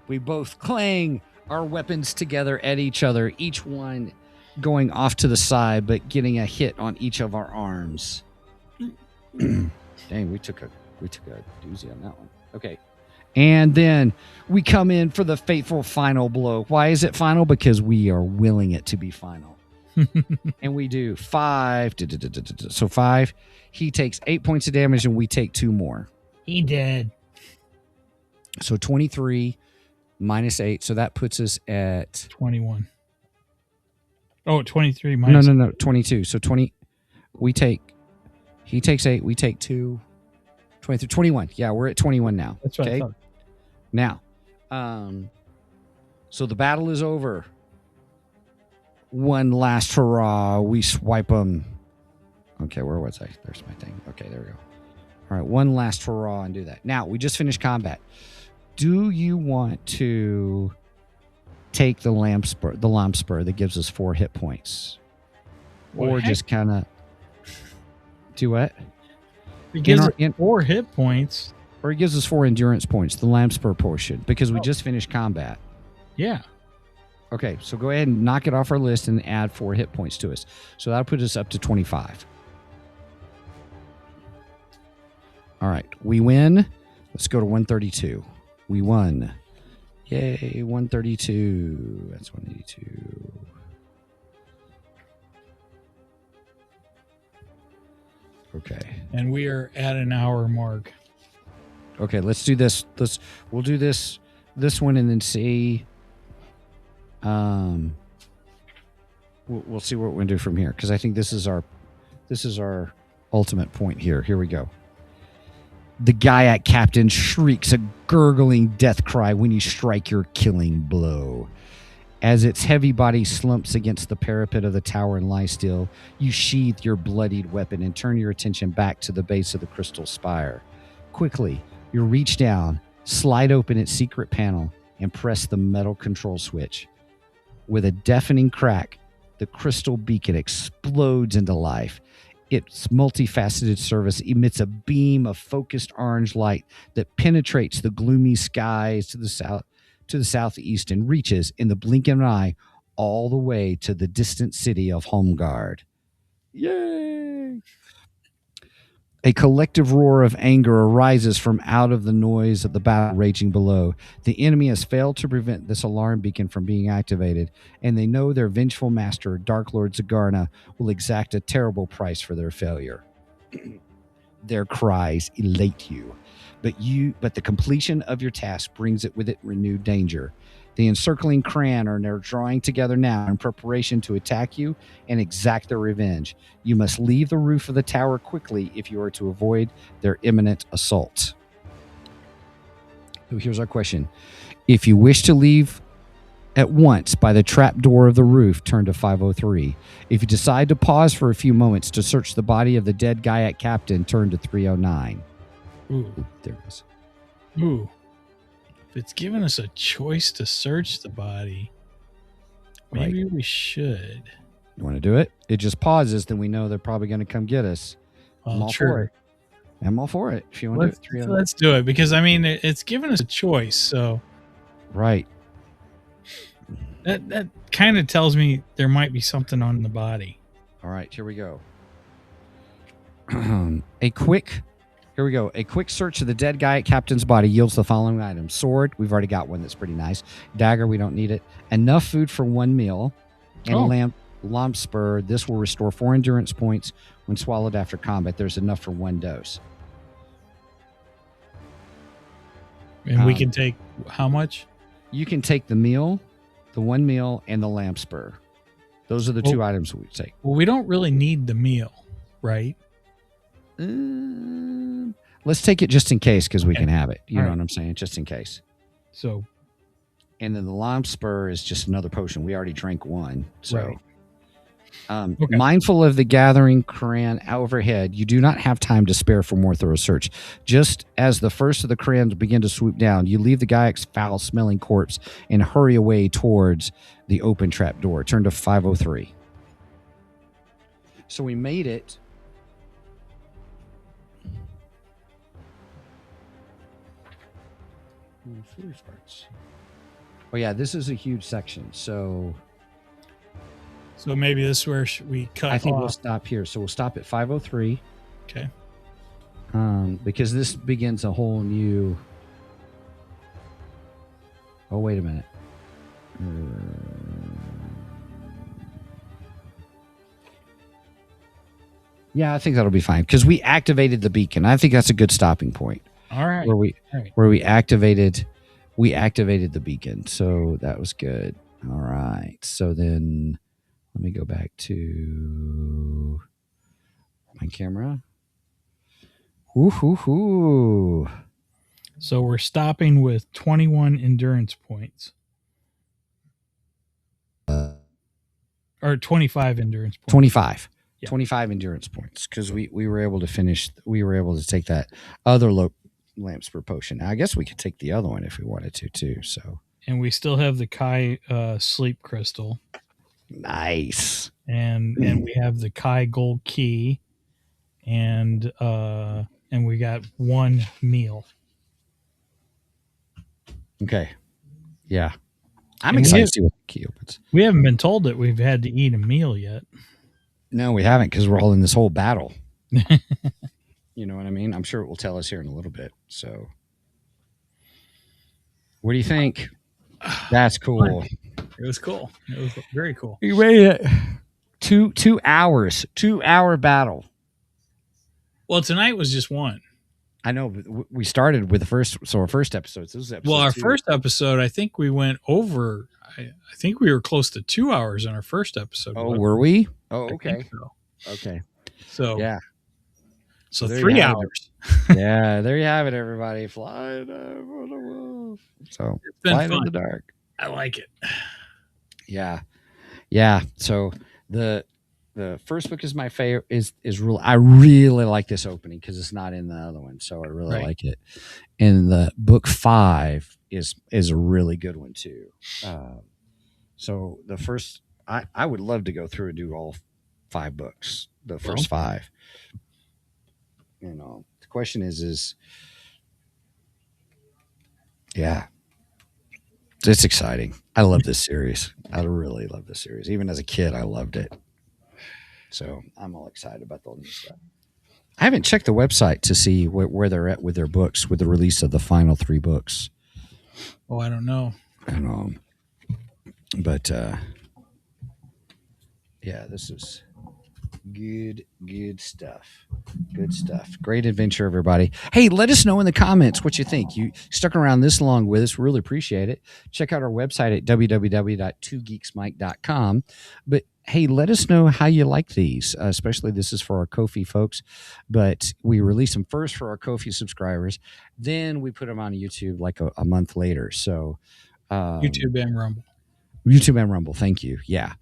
We both clang our weapons together at each other, each one going off to the side, but getting a hit on each of our arms. Dang, we took a doozy on that one. Okay. And then we come in for the fateful final blow. Why is it final? Because we are willing it to be final. And we do 5. So 5. He takes 8 points of damage, and we take 2 more. He did. So 23 minus 8. So that puts us at 21. Oh, 23 minus. No. 22. So 20. He takes 8. We take 2. 23, 21. Yeah, we're at 21 now. That's what I thought. Now, so the battle is over. One last hurrah. We swipe them. Okay, where was I? There's my thing. Okay, there we go. All right, one last hurrah and do that. Now, we just finished combat. Do you want to take the lamp spur that gives us 4 hit points? Or just kind of do what? It gives us 4 hit points. Or it gives us 4 endurance points, the lamp spur portion, because we just finished combat. Yeah. Okay, so go ahead and knock it off our list and add 4 hit points to us. So that'll put us up to 25. All right, we win. Let's go to 132. We won. Yay, 132. That's 182. Okay. And we are at an hour mark. Okay, let's do this. We'll do this one and then see. We'll see what we're gonna do from here, because I think this is our ultimate point here. Here we go. The Giak captain shrieks a gurgling death cry when you strike your killing blow. As its heavy body slumps against the parapet of the tower and lies still, you sheath your bloodied weapon and turn your attention back to the base of the crystal spire. Quickly, you reach down, slide open its secret panel, and press the metal control switch. With a deafening crack, the crystal beacon explodes into life. Its multifaceted surface emits a beam of focused orange light that penetrates the gloomy skies to the southeast and reaches, in the blink of an eye, all the way to the distant city of Holmgard. Yay! A collective roar of anger arises from out of the noise of the battle raging below. The enemy has failed to prevent this alarm beacon from being activated, and they know their vengeful master, Darklord Zagarna, will exact a terrible price for their failure. Their cries elate you, but the completion of your task brings it with it renewed danger. The encircling Cran are now drawing together now in preparation to attack you and exact their revenge. You must leave the roof of the tower quickly if you are to avoid their imminent assault. So here's our question. If you wish to leave at once by the trap door of the roof, turn to 503. If you decide to pause for a few moments to search the body of the dead Giak captain, turn to 309. Ooh. There it is. Ooh. If it's given us a choice to search the body, maybe we should. You want to do it? It just pauses, then we know they're probably going to come get us. I'm all for it. I'm all for it. If you want to do it, let's do it, because I mean it's given us a choice. So right. That kind of tells me there might be something on the body. All right, here we go. Here we go. A quick search of the dead Giak captain's body yields the following items. Sword, we've already got one that's pretty nice. Dagger, we don't need it. Enough food for 1 meal. And lamp spur, this will restore 4 endurance points when swallowed after combat. There's enough for 1 dose. And we can take how much? You can take the meal, the 1 meal, and the lamp spur. Those are the 2 items we take. Well, we don't really need the meal, right? Let's take it just in case, because we can have it. You know what I'm saying? Just in case. So And then the lime spur is just another potion. We already drank one. So Right. Okay. Mindful of the gathering crayon overhead, you do not have time to spare for more thorough search. Just as the first of the crayons begin to swoop down, you leave the Giak's foul-smelling corpse and hurry away towards the open trap door. Turn to 503. So we made it. Oh yeah, this is a huge section. So maybe this is where we cut. I think we'll stop here. So we'll stop at 503. Okay. Because this begins a whole new. Oh, wait a minute. Yeah, I think that'll be fine because we activated the beacon. I think that's a good stopping point. All right. Where we activated the beacon. So that was good. All right. So then let me go back to my camera. Woo-hoo-hoo. So we're stopping with 21 endurance points. Or 25 endurance points. 25. Yeah. 25 endurance points because we were able to finish. We were able to take that other lamps per potion. Now, I guess we could take the other one if we wanted to too. So. And we still have the Kai sleep crystal. Nice. And we have the Kai gold key, and we got one meal. Okay. Yeah. I'm excited to see what the key opens. We haven't been told that we've had to eat a meal yet. No, we haven't because we're all in this whole battle. You know what I mean? I'm sure it will tell us here in a little bit. So, what do you think? That's cool. It was cool. It was very cool. You waited 2 hours, 2 hour battle. Well, tonight was just one. I know, but we started with our first episode. This is episode our 2. First episode, I think we went over. I think we were close to 2 hours in our first episode. Oh, were we? Oh, okay. So. Okay. So yeah. So 3 hours. Yeah, there you have it, everybody. Flying over the wolf. So it's been flying fun. in the dark. I like it. Yeah. Yeah. So the first book is my favorite. Is really, I really like this opening because it's not in the other one, so I really like it. And the book 5 is a really good one too. So the first, I would love to go through and do all 5 books. The first 5. You know, the question is yeah, it's exciting. I love this series. I really love this series. Even as a kid, I loved it. So I'm all excited about the new stuff. I haven't checked the website to see where they're at with their books, with the release of the final 3 books. Oh, I don't know. But yeah, this is good stuff. Good stuff. Great adventure, everybody. Hey, let us know in the comments what you think. You stuck around this long with us. Really appreciate it. Check out our website at www.2geeksmike.com. But hey, let us know how you like these, especially this is for our Ko-fi folks. But we release them first for our Ko-fi subscribers. Then we put them on YouTube like a month later. So YouTube and Rumble. YouTube and Rumble. Thank you. Yeah.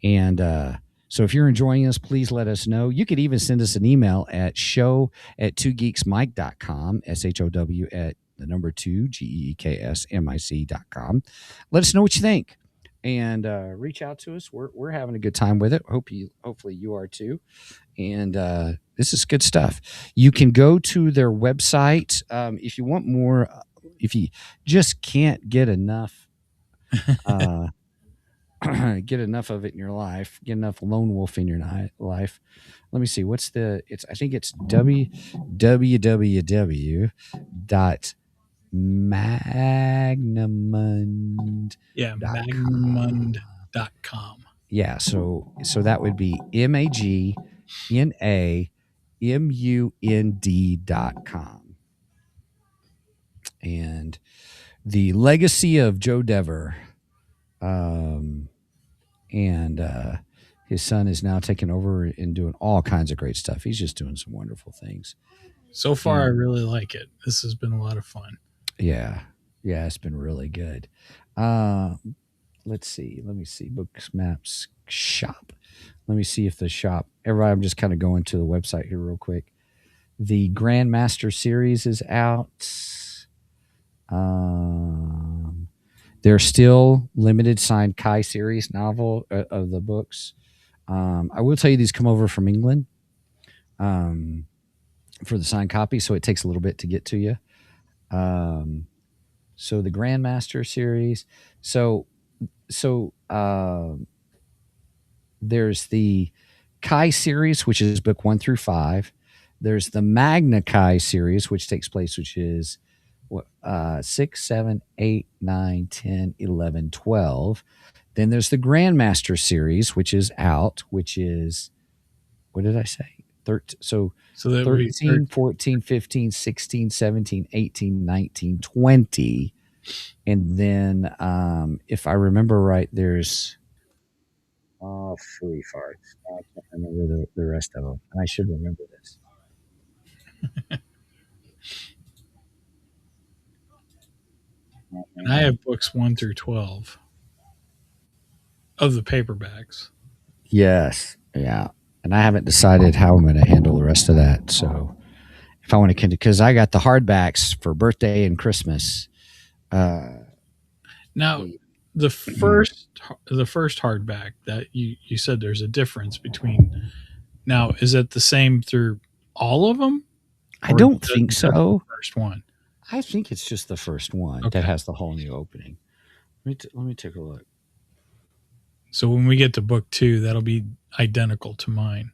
And so if you're enjoying us, please let us know. You could even send us an email at show@2geeksmike.com, SHOW at the number 2, GEEKSMIC.com. Let us know what you think and reach out to us. We're having a good time with it. Hopefully you are too. And this is good stuff. You can go to their website if you want more. If you just can't get enough. Get enough of it in your life, get enough lone wolf in your life. Let me see. I think it's www.magnamund. Yeah, magnamund.com. Yeah, so that would be magnamund.com. And the legacy of Joe Dever. And his son is now taking over and doing all kinds of great stuff. He's just doing some wonderful things. So far, I really like it. This has been a lot of fun. Yeah. Yeah, it's been really good. Uh, let's see. Let me see. Books, maps, shop. Let me see if the shop. Everybody, I'm just kind of going to the website here real quick. The Grandmaster series is out. Um, there's still limited signed Kai series novel of the books. I will tell you these come over from England um, for the signed copy, so it takes a little bit to get to you. Um, so the Grandmaster series. So there's the Kai series, which is book 1 through 5. There's the Magna Kai series, which takes place, which is what 6, 7, 8, 9, 10, 11, 12. Then there's the Grandmaster series, which is out, which is, what did I say? 13, So that would be 13, 14, 15, 16, 17, 18, 19, 20. And then, if I remember right, there's fooey farts. I can't remember the rest of them. And I should remember this. And I have books 1 through 12 of the paperbacks. Yes. Yeah. And I haven't decided how I'm going to handle the rest of that. So if I want to, because I got the hardbacks for birthday and Christmas. Now, the first hardback that you said there's a difference between. Now, is it the same through all of them? I don't think so. First one. I think it's just the first one Okay. that has the whole new opening. Let me take a look. So when we get to book 2, that'll be identical to mine.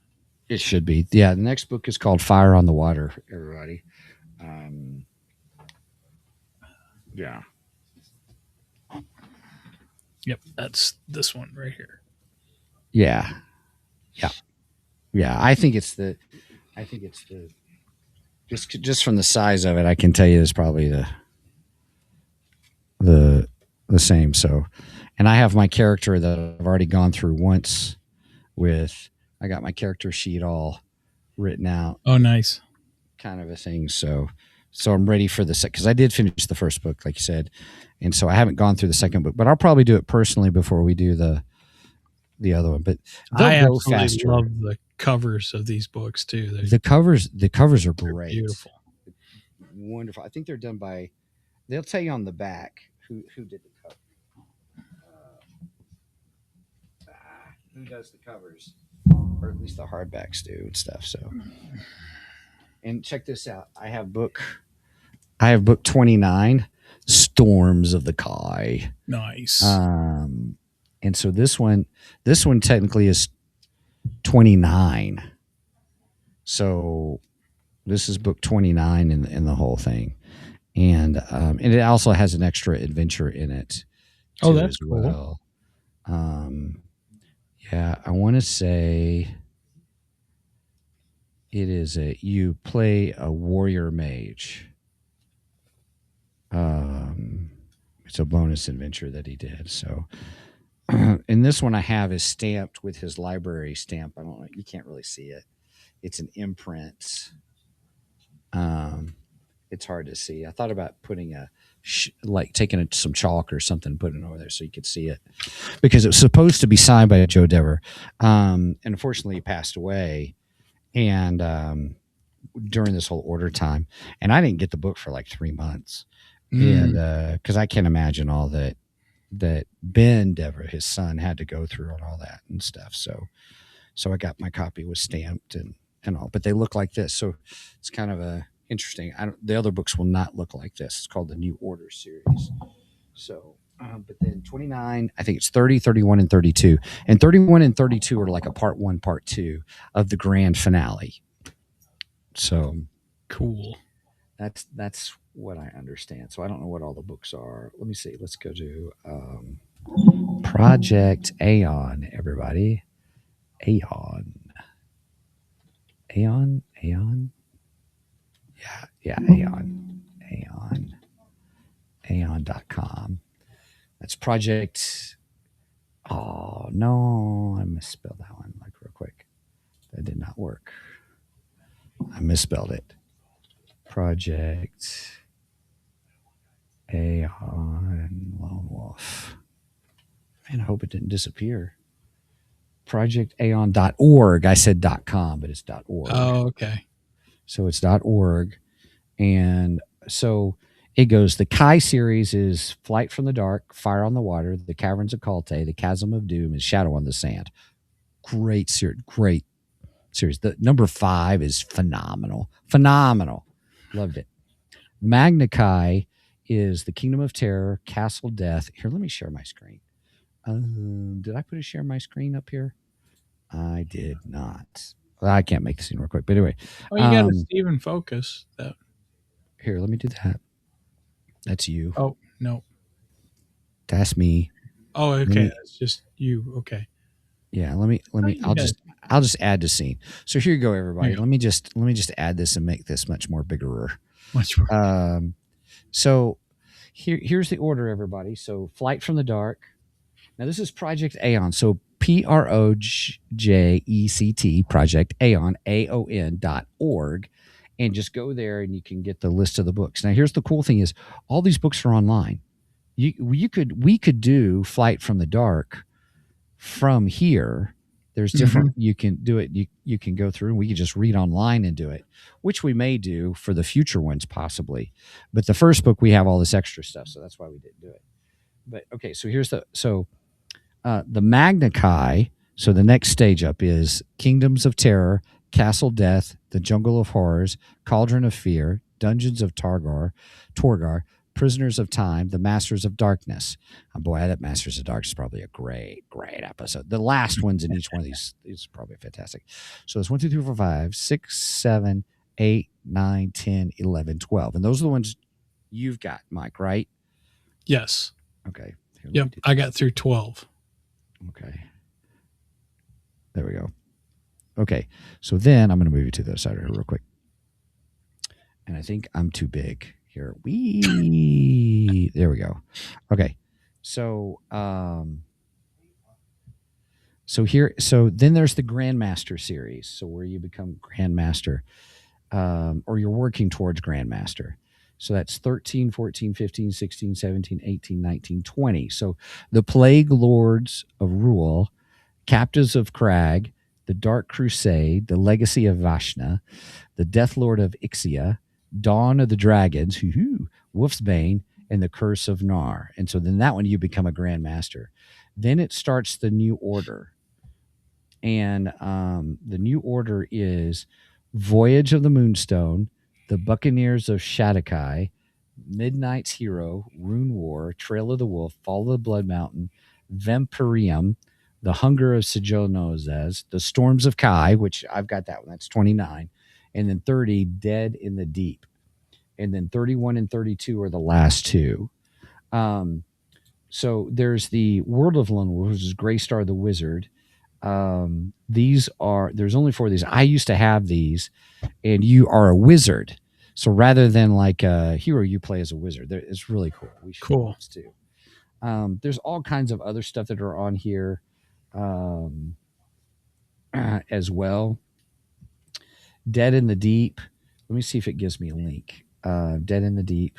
It should be. Yeah, the next book is called Fire on the Water, everybody. Yeah. Yep, that's this one right here. Yeah. Yeah. Yeah. I think it's the just from the size of it, I can tell you it's probably the same. So, and I have my character that I've already gone through once with, I got my character sheet all written out. Oh, nice. Kind of a thing. So I'm ready for the second, because I did finish the first book, like you said. And so I haven't gone through the second book, but I'll probably do it personally before we do the other one. But I they'll go absolutely faster. love the covers of these books too. The covers are great. Beautiful. Wonderful. I think they're done by, they'll tell you on the back who did the cover. Who does the covers, or at least the hardbacks do and stuff. So, and check this out. I have book 29, Storms of the Kai. Nice. And so this one technically is 29. So this is book 29 in the whole thing. And it also has an extra adventure in it. Oh, that's cool. Well. Yeah, I want to say it is you play a warrior mage. It's a bonus adventure that he did. So, and this one I have is stamped with his library stamp. I don't know, you can't really see it. It's an imprint. It's hard to see. I thought about putting taking some chalk or something, putting it over there so you could see it, because it was supposed to be signed by Joe Dever, and unfortunately he passed away, and during this whole order time, and I didn't get the book for like 3 months, and because I can't imagine all that Ben Dever, his son, had to go through and all that and stuff. So I got my copy was stamped and all, but they look like this. So it's kind of a interesting. The other books will not look like this. It's called the New Order series. So, but then 29, I think it's 30, 31, and 32. And 31 and 32 are like a part 1, part 2 of the grand finale. So cool. That's what I understand. So I don't know what all the books are. Let me see. Let's go to Project Aeon, everybody. Aeon. Yeah, Aeon.com. That's Project. Oh, no, I misspelled that one like real quick. That did not work. I misspelled it. Project Aeon Lone Wolf. Man, I hope it didn't disappear. ProjectAeon.org. I said .com, but it's .org. Oh, okay. So it's .org. And so it goes, the Kai series is Flight from the Dark, Fire on the Water, The Caverns of Kalte, The Chasm of Doom, and Shadow on the Sand. Great series. Great series. The number 5 is phenomenal. Phenomenal. Loved it. Magna Kai is The Kingdom of Terror, Castle Death. Here, let me share my screen. Did I put a share my screen up here? I did not. Well, I can't make the scene real quick. But anyway. Oh, you got a Steven focus. Here, let me do that. That's you. Oh, no. That's me. Oh, okay. That's just you. Okay. Yeah, let me I'll just add the scene. So here you go, everybody. Yeah. Let me just add this and make this much more bigger. Much more. So here's the order, everybody. So Flight from the Dark. Now this is Project Aeon. So PROJECT, Project Aeon, AON.org. And just go there and you can get the list of the books. Now here's the cool thing is all these books are online. We could do Flight from the Dark from here. There's different you can do it. You can go through and we can just read online and do it, which we may do for the future ones possibly. But the first book we have all this extra stuff, so that's why we didn't do it. But okay, so here's the Magna Kai. So the next stage up is Kingdoms of Terror, Castle Death, The Jungle of Horrors, Cauldron of Fear, Dungeons of Torgar, Prisoners of Time, The Masters of Darkness. Oh boy, that Masters of Darkness is probably a great episode. The last ones in each one of these is probably fantastic. So it's 1, 2, 3, 4, 5, 6, 7, 8, 9, 10, 11, 12. And those are the ones you've got, Mike, right? Yes. Okay. Here, yep. I got through 12. Okay. There we go. Okay. So then I'm going to move you to the other side here real quick. And I think I'm too big here. There we go. Okay. So, so then there's the Grandmaster series. So where you become Grandmaster, or you're working towards Grandmaster. So that's 13, 14, 15, 16, 17, 18, 19, 20. So the Plague Lords of Rule, Captives of Crag, the Dark Crusade, the Legacy of Vashna, the Death Lord of Ixia, Dawn of the Dragons, Wolf's Bane, and the Curse of Nar. And so then that one you become a Grandmaster. Then it starts the New Order. And the New Order is Voyage of the Moonstone, the Buccaneers of Shaddai, Midnight's Hero, Rune War, Trail of the Wolf, Fall of the Blood Mountain, Vampirium, The Hunger of Sijonozes, The Storms of Kai, which I've got that one. That's 29. And then 30, Dead in the Deep. And then 31 and 32 are the last two. So there's the World of Lone Wolf, which is Greystar the Wizard. There's only 4 of these. I used to have these, and you are a wizard. So rather than like a hero, you play as a wizard. It's really cool. We should do this too. There's all kinds of other stuff that are on here as well. Dead in the Deep. Let me see if it gives me a link. Dead in the Deep.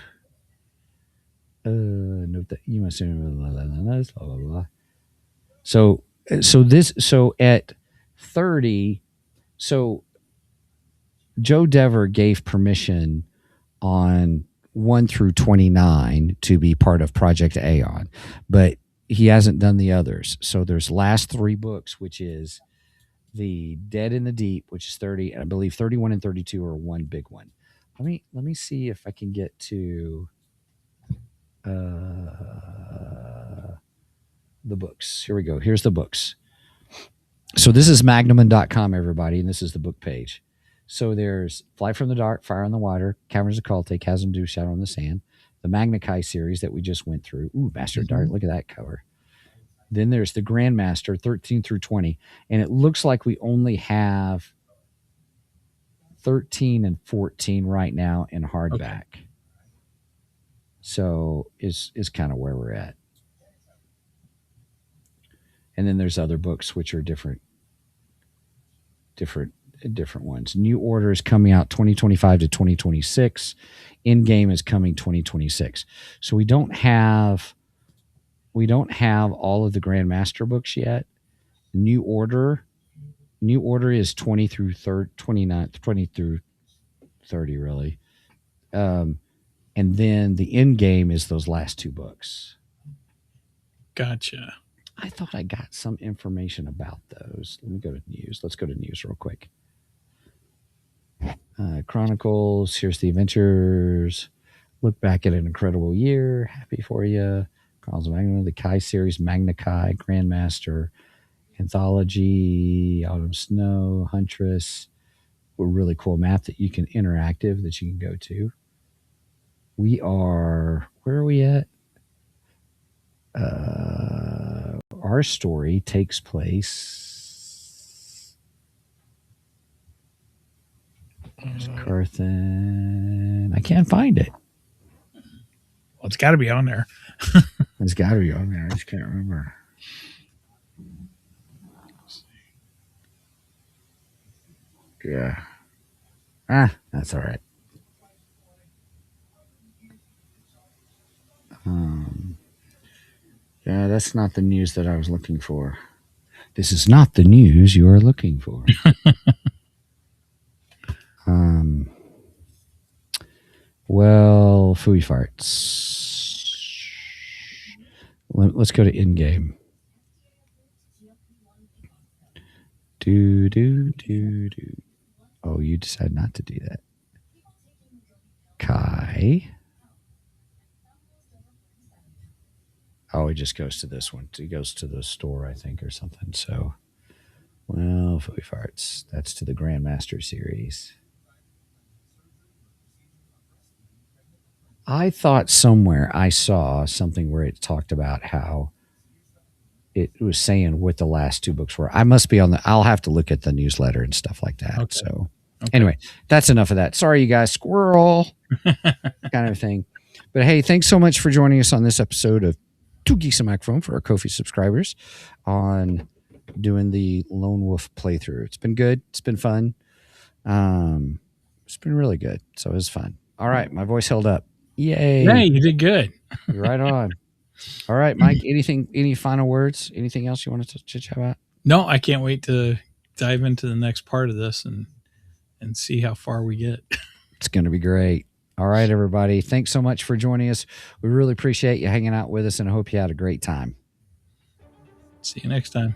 Note that you must blah blah blah. So at 30, so Joe Dever gave permission on 1 through 29 to be part of Project Aeon, but he hasn't done the others. So there's last 3 books, which is the Dead in the Deep, which is 30, and I believe 31 and 32 are one big one. Let me see if I can get to the books. Here we go. Here's the books. So this is magnuman.com, everybody, and this is the book page. So there's Flight from the Dark, Fire on the Water, Caverns of Kalte, Chasm Dew, Shadow on the Sand, the Magna Kai series that we just went through. Ooh, Master Dark, look at that cover. Then there's the Grandmaster, 13 through 20, and it looks like we only have 13 and 14 right now in hardback. Okay. So is kind of where we're at. And then there's other books which are different different ones. New Order is coming out 2025 to 2026. Endgame is coming 2026. So we don't have all of the Grandmaster books yet. New Order is 20 through 29, 20 through 30 really. And then the Endgame is those last two books. Gotcha. I thought I got some information about those. Let me go to news. Let's go to news real quick. Chronicles. Here's the adventures. Look back at an incredible year. Happy for you. Chronicles of Magna, the Kai series, Magna Kai, Grandmaster, Anthology, Autumn Snow, Huntress. A really cool map that you can interactive that you can go to. Where are we at? Our story takes place. There's Carthan. I can't find it. Well, it's got to be on there. It's got to be on there. I just can't remember. Yeah. That's all right. Yeah, that's not the news that I was looking for. This is not the news you are looking for. Well, phooey farts. Let's go to in-game. Do. Oh, you decide not to do that. Kai. Oh, it just goes to this one. It goes to the store, I think, or something. So, well, phooey farts. That's to the Grandmaster series. I thought somewhere I saw something where it talked about how it was saying what the last two books were. I must be I'll have to look at the newsletter and stuff like that. Okay. So anyway, that's enough of that. Sorry, you guys, squirrel kind of thing. But hey, thanks so much for joining us on this episode of Two Geeks and Microphone for our Ko-fi subscribers on doing the Lone Wolf playthrough. It's been good. It's been fun. It's been really good. So it was fun. All right. My voice held up. Yay. Yeah, you did good. Right on. All right, Mike, any final words? Anything else you wanted to chit chat about? No, I can't wait to dive into the next part of this and see how far we get. It's going to be great. All right, everybody. Thanks so much for joining us. We really appreciate you hanging out with us, and I hope you had a great time. See you next time.